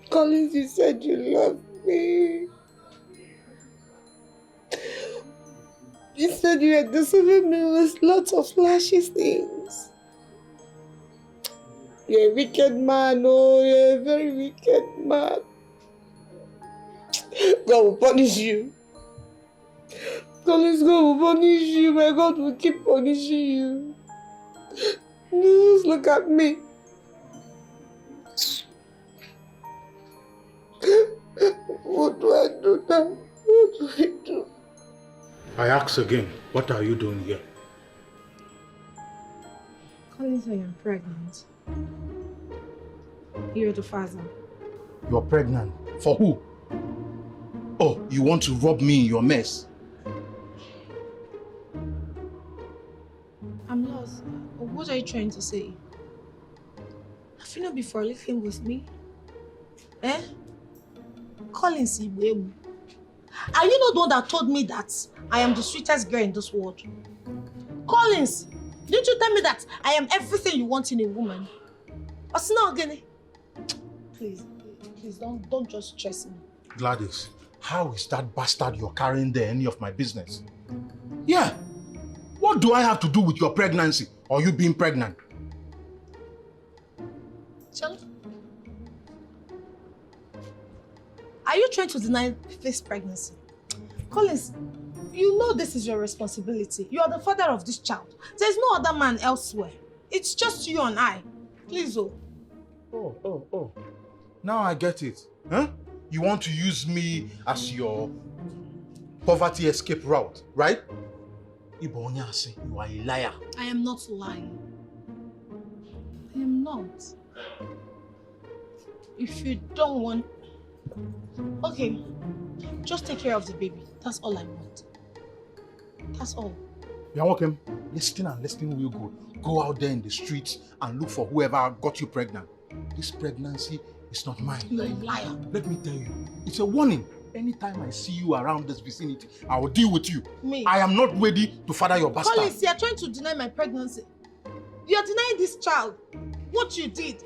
Collins, you said you love me. You said you had deceiving me with lots of flashy things. You're a wicked man, oh, you're a very wicked man. God will punish you. Collins, God will punish you. My God will keep punishing you. Just look at me. What do I do now? What do I do? I ask again, what are you doing here? Collins, I am pregnant. You're the father. You're pregnant. For who? Oh, you want to rob me in your mess? I'm lost. What are you trying to say? Have you not been living with me? Eh? Collins, are you not the one that told me that I am the sweetest girl in this world? Collins, didn't you tell me that I am everything you want in a woman? What's not again? Please don't just stress me. Gladys, how is that bastard you're carrying there any of my business? Yeah. What do I have to do with your pregnancy or you being pregnant? Child, are you trying to deny this pregnancy? Collins, you know this is your responsibility. You are the father of this child. There's no other man elsewhere. It's just you and I. Please, oh. Oh. Now I get it. Huh? You want to use me as your poverty escape route, right? You are a liar. I am not lying. I am not. If you don't want... Okay, just take care of the baby. That's all I want. That's all. You're welcome. Listen real good. Go out there in the streets and look for whoever got you pregnant. This pregnancy is not mine. You're a liar. Let me tell you, it's a warning. Anytime I see you around this vicinity, I will deal with you. Me? I am not ready to father your bastard. Collins, you're trying to deny my pregnancy. You're denying this child. What you did.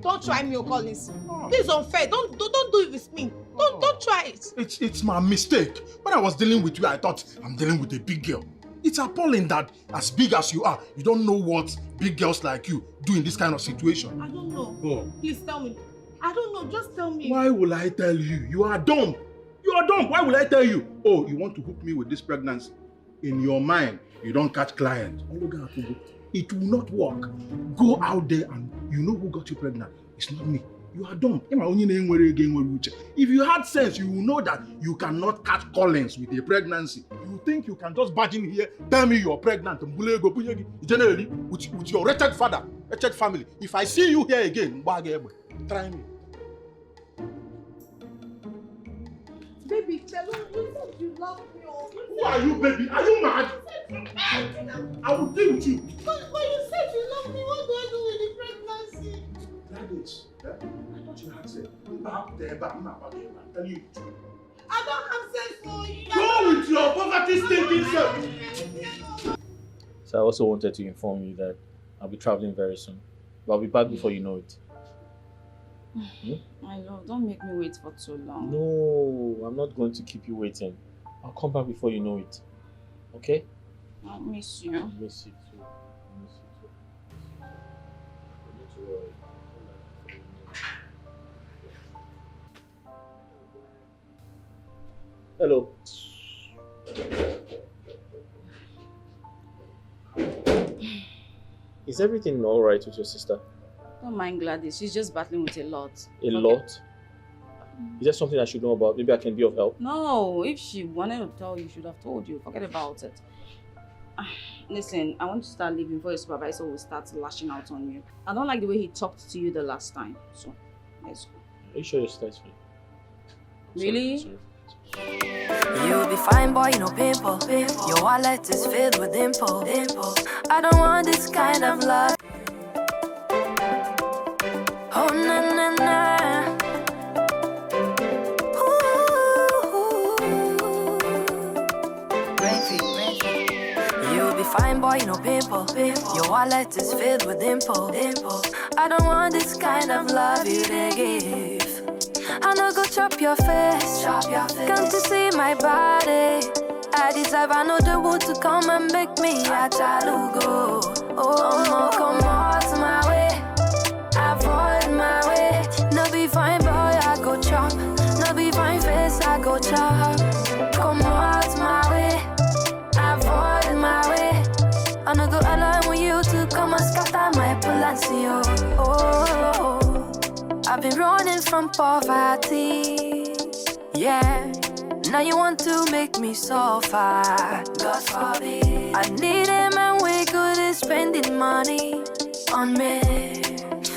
Don't try me, Collins. This is unfair. Don't do it with me. Don't try it. It's my mistake. When I was dealing with you, I thought I'm dealing with a big girl. It's appalling that as big as you are, you don't know what big girls like you do in this kind of situation. I don't know. Oh. Please tell me. I don't know. Just tell me. Why will I tell you? You are dumb. You are dumb. Why will I tell you? Oh, you want to hook me with this pregnancy? In your mind, you don't catch clients. It will not work. Go out there and you know who got you pregnant. It's not me. You are dumb. If you had sense, you will know that you cannot catch Collins with a pregnancy. You think you can just barge in here, tell me you're pregnant, generally, with your wretched father, wretched family. If I see you here again, try me. Baby, tell me you said you love me. Who are you, baby? Are you mad? I will deal with you. But you said you love me. What do I do with the pregnancy? Gladys, I thought you had said, I'm telling you the truth. I don't have sense for you. Go with your poverty stinking self. So I also wanted to inform you that I'll be traveling very soon. But I'll be back before you know it. My love, don't make me wait for too long. No, I'm not going to keep you waiting. I'll come back before you know it. Okay? I'll miss you. I'll miss you too. Hello. Is everything all right with your sister? Don't mind Gladys. She's just battling with a lot. A lot? Is there something I should know about? Maybe I can be of help. No, if she wanted to tell you, she should have told you. Forget about it. Listen, I want you to start leaving before your supervisor will start lashing out on you. I don't like the way he talked to you the last time. So, let's go. Are you sure your sister is fine? Really? Sorry. You'll be fine, boy, no pimple. Your wallet is filled with dimple. I don't want this kind of love. Oh, na na na. You'll be fine, boy, no pimple. Your wallet is filled with dimple. I don't want this kind of love you they give. I no go chop your face. Come to see my body. I deserve another wood to come and make me a chalugo. Oh, come out my way. Avoid my way. No be fine, boy, I go chop. No be fine face, I go chop. Come out my way. Avoid my way. I no go allow you to come and scatter my palacio. Oh. I've been running from poverty, yeah. Now you want to make me suffer, God forbid. I need a man we good is spending money on me.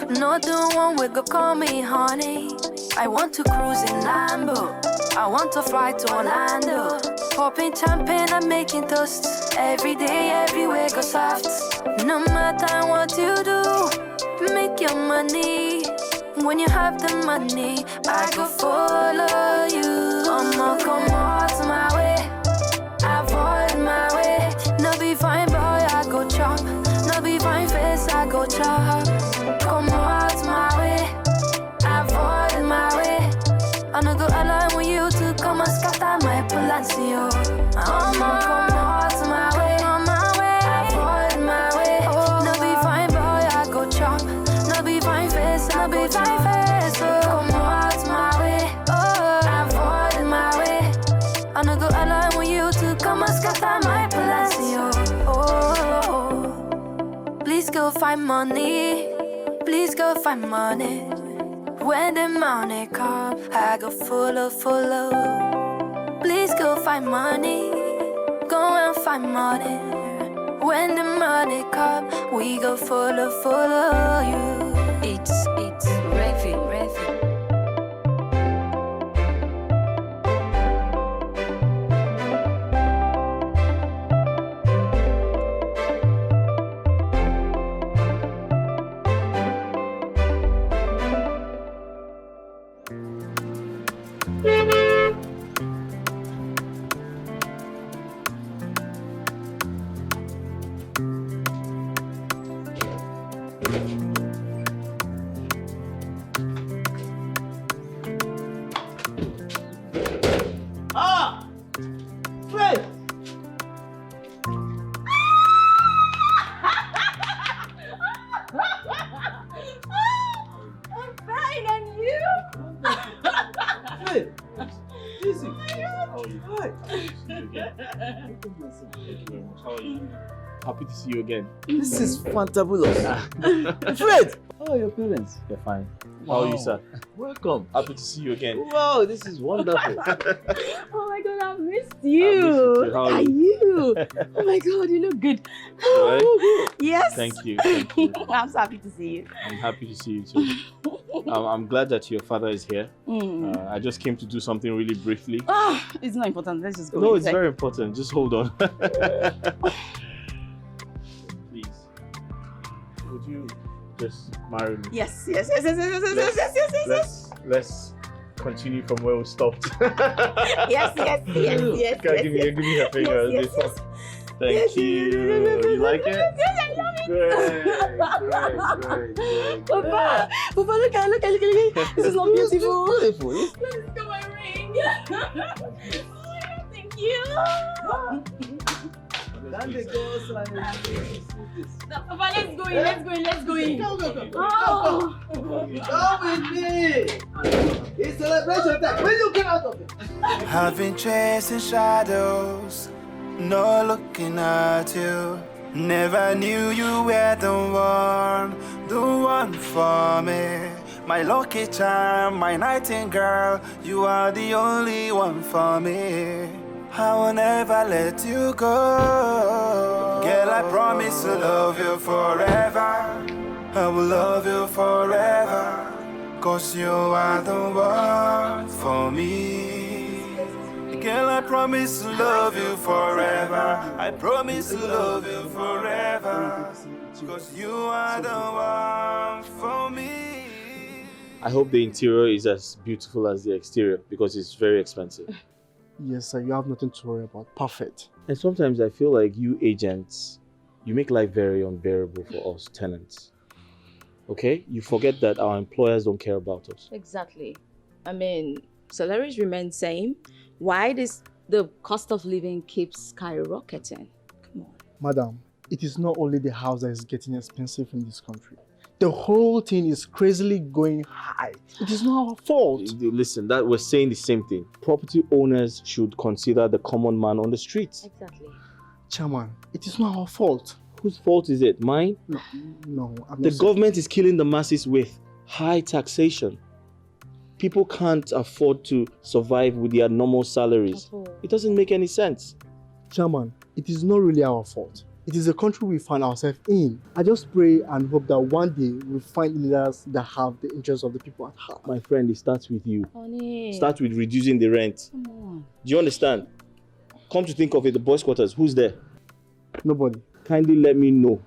Not the one we go call me honey. I want to cruise in Lambo. I want to fly to Orlando. Popping champagne and making toasts. Every day, everywhere go soft. No matter what you do, make your money. When you have the money, I go follow you. Come out my way. Avoid my way. No be fine, boy, I go chop. No be fine face, I go chop. Come out my way. Avoid my way. I no go allow you to come and scatter my palacio. Come out my way. Avoid my way. No be fine, boy, I go chop. No be fine face, no be fine face. Come out my way. Avoid my way. I no go allow you to come and scatter my palacio. Please go find money. Please go find money. When the money come, I go follow. Please go find money. Go and find money. When the money come, we go follow you. It's Refi. Fred! I'm fine, and you? Fred! Easy. How are you? Hi. How are you? Happy to see you again. This is fantabulous. Fred! How are your parents? They're fine. How are you, sir? Welcome. Happy to see you again. Wow, this is wonderful. Oh my god, I've missed you. too. How are you? Oh my god, you look good. Right? Yes. Thank you. I'm so happy to see you. I'm happy to see you too. I'm glad that your father is here. I just came to do something really briefly. It's not important. Let's just go. No, it's very important. Just hold on. Please. Would you just marry me? Yes. Let's continue from where we stopped. Yes. Give me your finger. Yes. Thank you. You like it? Yes, I love it. Great. Papa, look at it. This is not beautiful. Beautiful. Let's go my ring. Oh my god, thank you. Papa, let's go in. Go. Come with me. It's a celebration time. When you get out of it. I've been chasing shadows, not looking at you. Never knew you were the one for me. My lucky charm, my nightingale, you are the only one for me. I will never let you go. Girl, I promise to love you forever. I will love you forever. 'Cause you are the one for me. Girl, I promise to love you forever. I promise to love you forever. 'Cause you are the one for me. I hope the interior is as beautiful as the exterior because it's very expensive. Yes, sir, you have nothing to worry about. Perfect. And sometimes I feel like you agents, you make life very unbearable for us tenants. Okay? You forget that our employers don't care about us. Exactly. I mean, salaries remain same. Why the cost of living keeps skyrocketing? Come on. Madam, it is not only the house that is getting expensive in this country. The whole thing is crazily going high. It is not our fault. Listen, that we're saying the same thing. Property owners should consider the common man on the streets. Exactly. Chairman, it is not our fault. Whose fault is it? Mine? No, I'm The not government is killing the masses with high taxation. People can't afford to survive with their normal salaries. It doesn't make any sense. Chairman, it is not really our fault. It is the country we find ourselves in. I just pray and hope that one day we'll find leaders that have the interests of the people at heart. My friend, it starts with you. Honey. Start with reducing the rent. Come on. Do you understand? Come to think of it, the boys' quarters, who's there? Nobody. Kindly let me know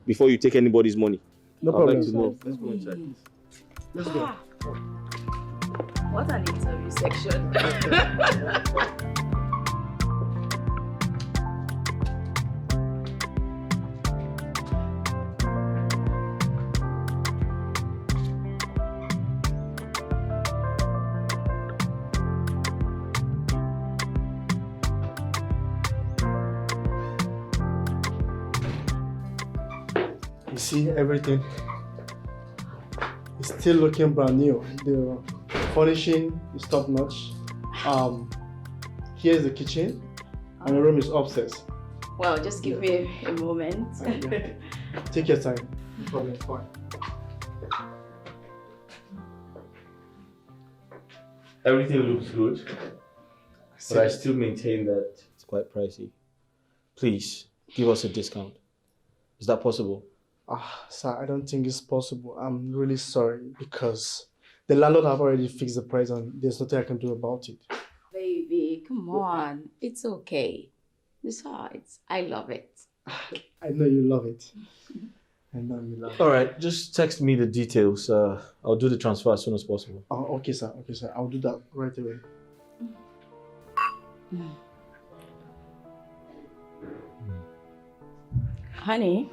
before you take anybody's money. No I'd problem. like to know. Let's go inside. Let's go. What an interview section. You see everything. It's still looking brand new. The furnishing is top notch. Here's the kitchen, and the room is upstairs. Well, just give me a moment. Take your time. No problem. Fine. Everything looks good, but I still maintain that it's quite pricey. Please, give us a discount. Is that possible? Sir, I don't think it's possible. I'm really sorry because the landlord have already fixed the price and there's nothing I can do about it. Baby, come on. It's okay. Besides, I love it. I know you love it. I know you love it. All right, just text me the details. I'll do the transfer as soon as possible. Oh, okay, sir. Okay, sir. I'll do that right away. Honey,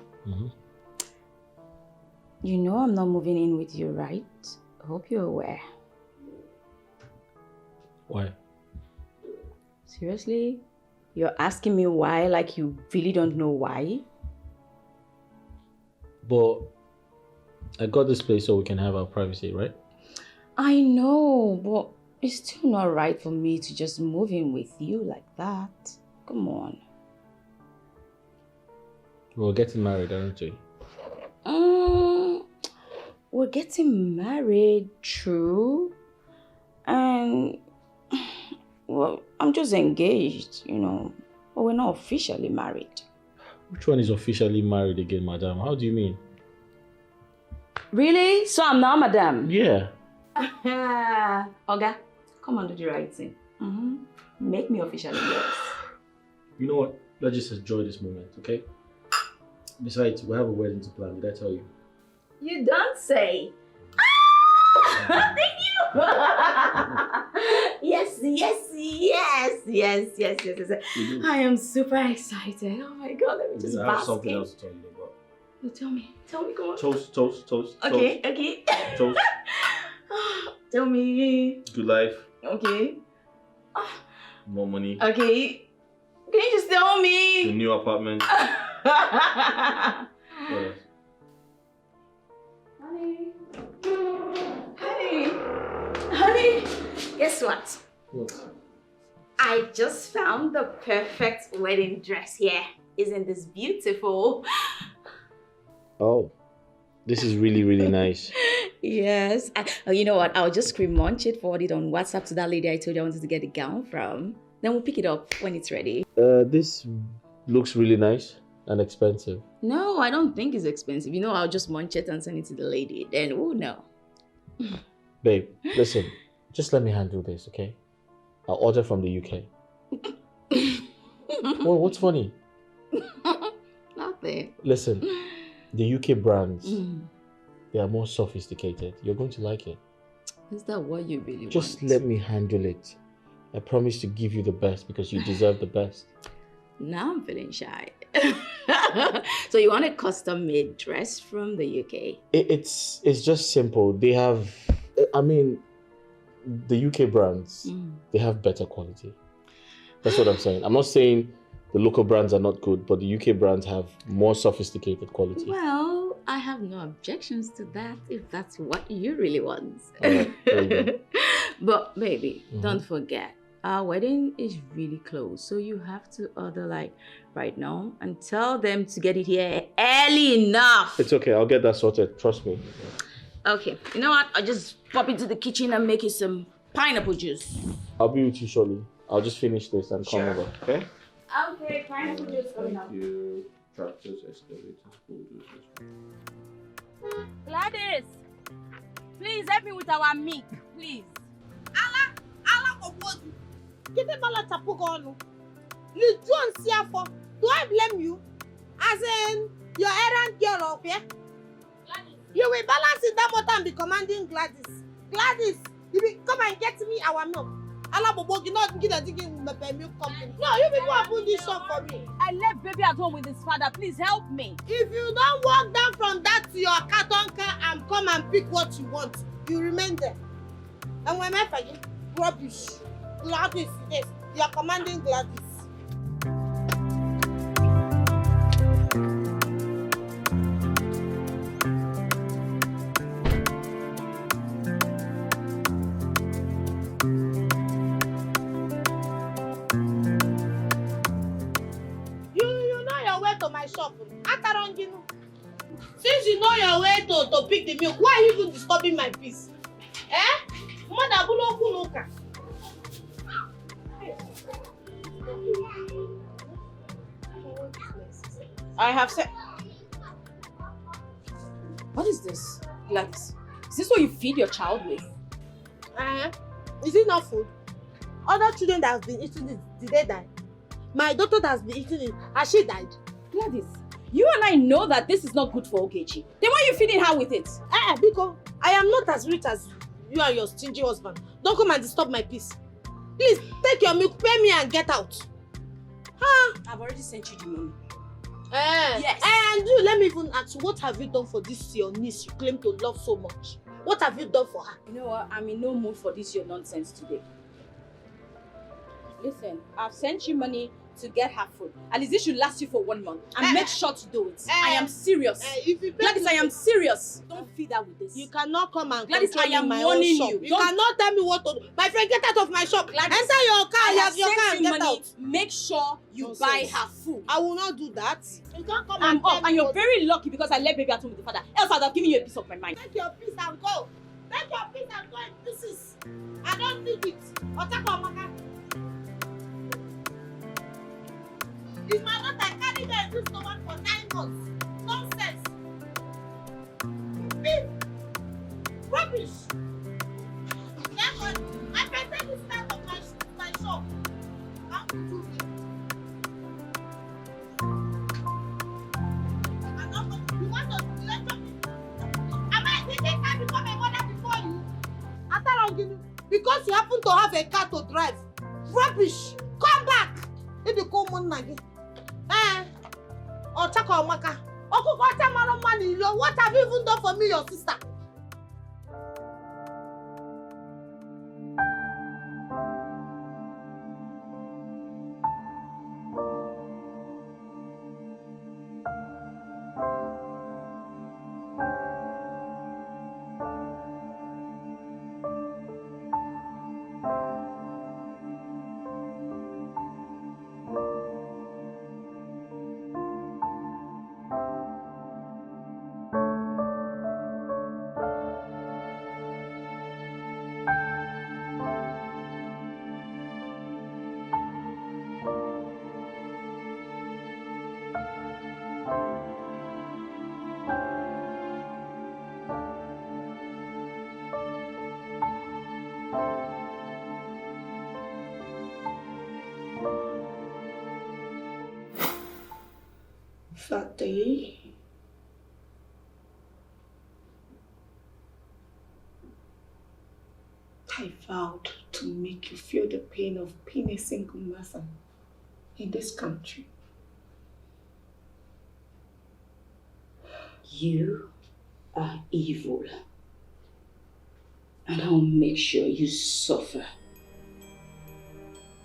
you know I'm not moving in with you, right? I hope you're aware. Why? Seriously? You're asking me why like you really don't know why? But I got this place so we can have our privacy, right? I know, but it's still not right for me to just move in with you like that. Come on. We're getting married, aren't we? We're getting married, true. And, well, I'm just engaged, you know. But we're not officially married. Which one is officially married again, madam? How do you mean? Really? So I'm now madam? Yeah. Oga, come on, do the right thing. Make me officially yours. You know what? Let's just enjoy this moment, okay? Besides, we have a wedding to plan. Did I tell you? You don't say. Thank you. Yes. I am super excited. Oh my God, let me just I have bask something in. else to tell you about. No, tell me, come on. Toast. Okay. Toast. Tell me. Good life. Okay. More money. Okay. Can you just tell The me? new apartment. What else? Honey. Guess what? What? I just found the perfect wedding dress here. Isn't this beautiful? Oh, this is really, really nice. Yes. You know what? I'll just screen munch it, forward it on WhatsApp to that lady I told you I wanted to get the gown from. Then we'll pick it up when it's ready. This looks really nice and expensive. No, I don't think it's expensive. You know, I'll just munch it and send it to the lady. Then, oh no. Babe, listen, just let me handle this, okay? I'll order from the UK. Well, what's funny? Nothing. Listen, the UK brands, they are more sophisticated. You're going to like it. Is that what you really Just want? let me handle it. I promise to give you the best because you deserve the best. Now I'm feeling shy. So you want a custom-made dress from the UK? It's just simple. They have, I mean, the UK brands, they have better quality. That's what I'm saying. I'm not saying the local brands are not good, but the UK brands have more sophisticated quality. Well, I have no objections to that if that's what you really want. Alright, there you go. But baby, don't forget, our wedding is really close. So you have to order like right now and tell them to get it here early enough. It's okay. I'll get that sorted. Trust me. Okay, you know what? I'll just pop into the kitchen and make you some pineapple juice. I'll be with you shortly. I'll just finish this and come over. Okay? Okay, pineapple juice coming up. You tractors, excavators, bulldozers. Gladys, please help me with our milk, please. Give me bala tapugonu. You don't see her for. Do I blame you? As in, your errand girl up here? You will balance in that motor and be commanding Gladys. Gladys, you will come and get me our milk. Alabobo, you not get a digging milk company. No, you people are putting this shop for me. I left baby at home with his father. Please help me. If you don't walk down from that to your carton car and come and pick what you want, you remain there. And when I forget, rubbish. Gladys, yes, you are commanding Gladys. You know your way to my shop. Since you know your way to pick the milk, why are you even disturbing my peace? Eh? Mother Bulo Kunuka. I have said. What is this, Gladys? Is this what you feed your child with? Is it not food? Other children that have been eating it, did they die? My daughter that has been eating it, has she died? Gladys, you and I know that this is not good for Ogechi. Then why are you feeding her with it? Because I am not as rich as you and your stingy husband. Don't come and disturb my peace. Please, take your milk, pay me and get out. I've already sent you the money. Yes. And you, let me even ask you, what have you done for this your niece you claim to love so much? What have you done for her? You know what? I'm in no mood for this your nonsense today. Listen, I've sent you money to get her food. At least this should last you for 1 month. And make sure to do it. I am serious. Gladys, I am serious. Don't feed her with this. You cannot come and Gladys, I am my warning own shop. you. You cannot tell me what to do. My friend, get out of my shop. Gladys, enter your car. I have your car sent and you get money. out. Make sure you buy her food. I will not do that. You can't come I'm and tell up, me and you're what- very lucky because I left baby at home with the father. Else I'd have given you a piece of my mind. Take your piece and go. Take your piece and go in pieces. I don't need it. Otako Amaka. It's my daughter. I carried her in this stomach for 9 months. Nonsense. Beef. Rubbish. Therefore, I can take this out of my shop. I'm too big. I'm not going to. You want to let me? Did I become a mother before you? Ataranginu, because you happen to have a car to drive. Rubbish! Come back! If you come on again. Otako Amaka. Okukota Maromani, what have you even done for me, your sister? That day, I vowed to make you feel the pain of being a single mother in this country. You are evil. And I'll make sure you suffer.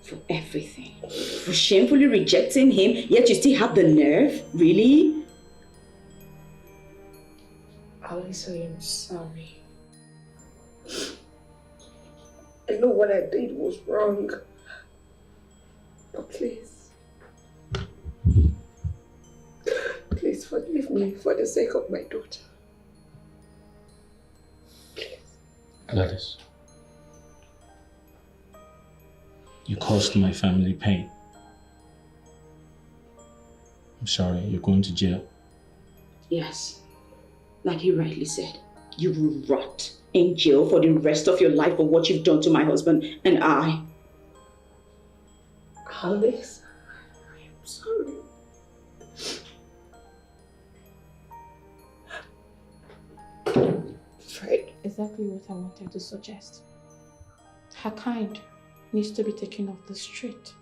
For everything. For shamefully rejecting him, yet you still have the nerve? Really? Alice, I am sorry. I know what I did was wrong. But please. Please forgive me for the sake of my daughter. Gladys, you caused my family pain. I'm sorry, you're going to jail. Yes. Like he rightly said, you will rot in jail for the rest of your life for what you've done to my husband and I. Alice, I am sorry. Fred. Exactly what I wanted to suggest. Her kind needs to be taken off the street.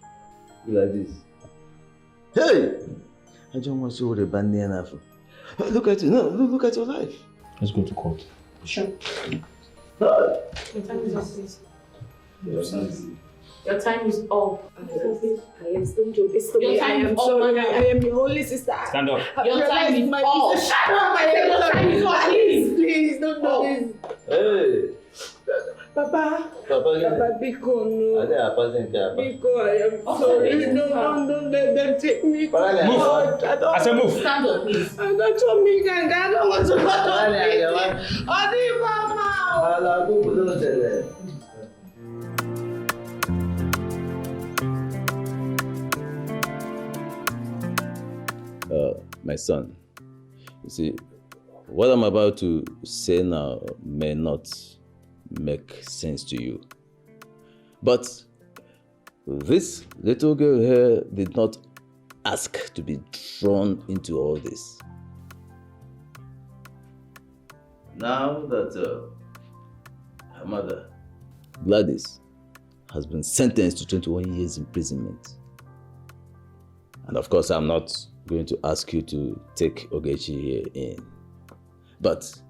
Like this. Hey! I don't want to see what a band there now. Look at you. No, look at your life. Let's go to court. Sure. Your time is up, please. Your time is up. Alice, don't do this to me. Your time I am is up, sorry. Mama. I am your only sister. Stand up. Your time is up. Shut up! Your time is up. Please, don't do this. Hey! Papa, Biko, no. Biko, I am sorry. Don't let them take me. Move. I said move. Stand up, please. I don't want me, I don't want to go to Adi, Mama. My son, you see, what I'm about to say now may not make sense to you. But this little girl here did not ask to be drawn into all this. Now that her mother, Gladys, has been sentenced to 21 years imprisonment. And of course, I'm not going to ask you to take Ogechi here in. But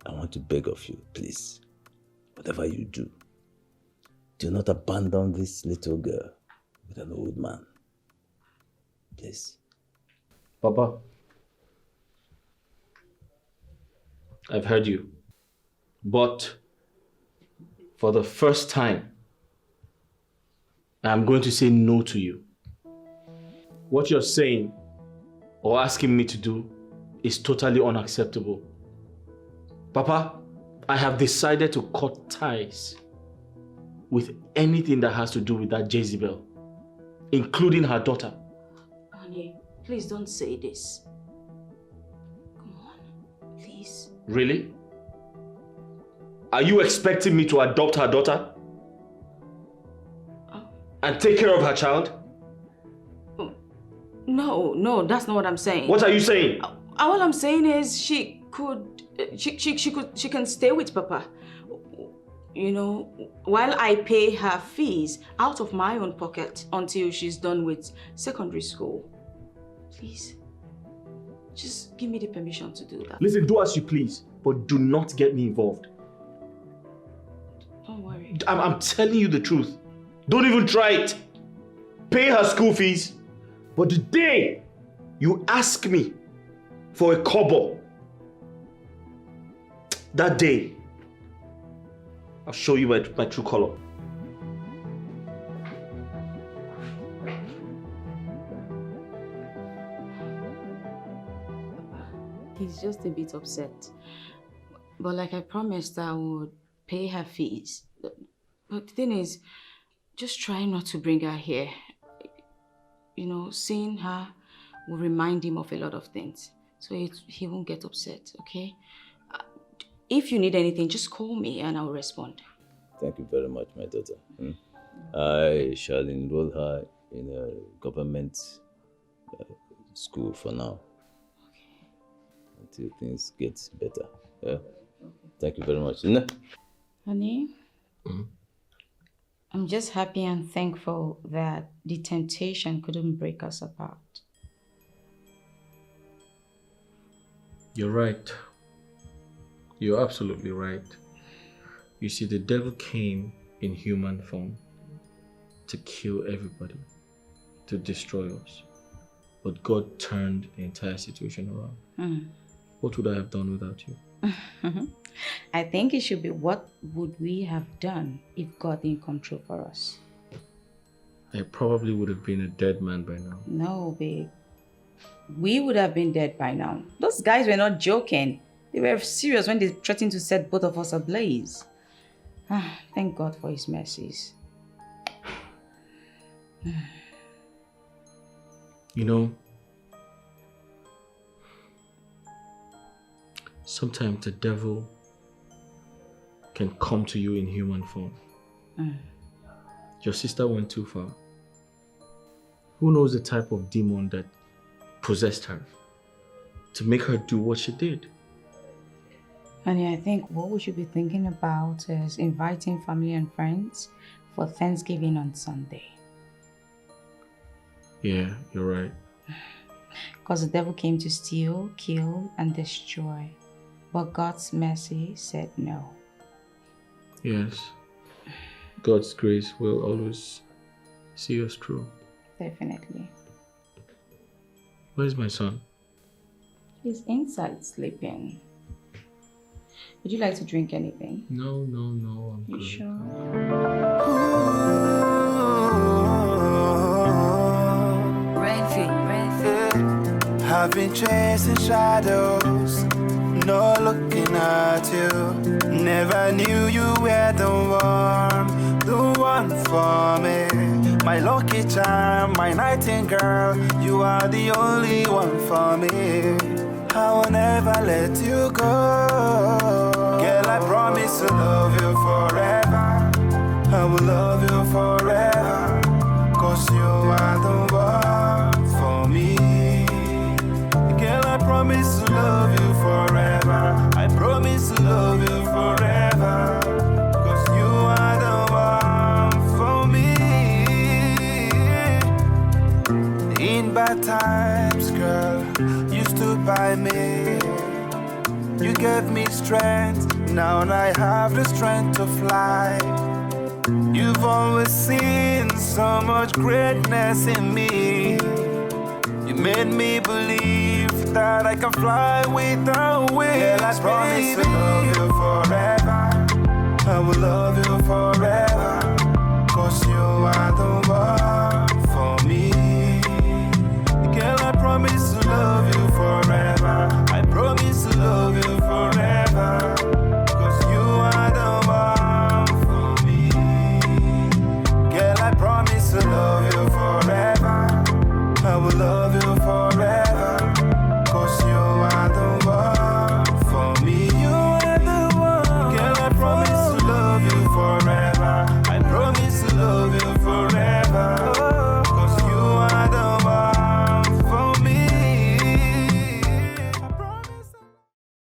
I want to beg of you, please, whatever you do, do not abandon this little girl with an old man. Please. Papa, I've heard you. But for the first time, I'm going to say no to you. What you're saying or asking me to do is totally unacceptable. Papa, I have decided to cut ties with anything that has to do with that Jezebel, including her daughter. Honey, please don't say this. Come on, please. Really? Are you expecting me to adopt her daughter? And take care of her child? No, that's not what I'm saying. What are you saying? All I'm saying is she can stay with Papa. You know, while I pay her fees out of my own pocket until she's done with secondary school. Please, just give me the permission to do that. Listen, do as you please, but do not get me involved. Don't worry. I'm telling you the truth. Don't even try it. Pay her school fees. But the day you ask me for a kobo, that day, I'll show you my true color. He's just a bit upset. But like I promised, I would pay her fees. But the thing is, just try not to bring her here. You know, seeing her will remind him of a lot of things. So he won't get upset, okay? If you need anything, just call me and I'll respond. Thank you very much, my daughter. I shall enroll her in a government school for now. Until things get better. Yeah. Thank you very much. Honey, I'm just happy and thankful that the temptation couldn't break us apart. You're right. You're absolutely right. You see, the devil came in human form to kill everybody, to destroy us. But God turned the entire situation around. What would I have done without you? I think it should be, what would we have done if God didn't come true for us? I probably would have been a dead man by now. No, babe. We would have been dead by now. Those guys were not joking. They were serious when they threatened to set both of us ablaze. Thank God for his mercies. You know, sometimes the devil can come to you in human form. Your sister went too far. Who knows the type of demon that possessed her to make her do what she did? Honey, I think what we should be thinking about is inviting family and friends for Thanksgiving on Sunday. Yeah, you're right. Because the devil came to steal, kill, and destroy. But God's mercy said no. Yes. God's grace will always see us through. Definitely. Where's my son? He's inside sleeping. Would you like to drink anything? No, I'm You good. sure? I've been chasing shadows, not looking at you. Never knew you were the one for me. My lucky charm, my nightingale, you are the only one for me. I will never let you go. Girl, I promise to love you forever. I will love you forever. 'Cause you are the one for me. Girl, I promise to love you forever. I promise to love you forever. 'Cause you are the one for me. In bad times, girl, you stood by me. You gave me strength, now I have the strength to fly. You've always seen so much greatness in me. You made me believe that I can fly without wings. Girl, I promise to love you forever. I will love you forever.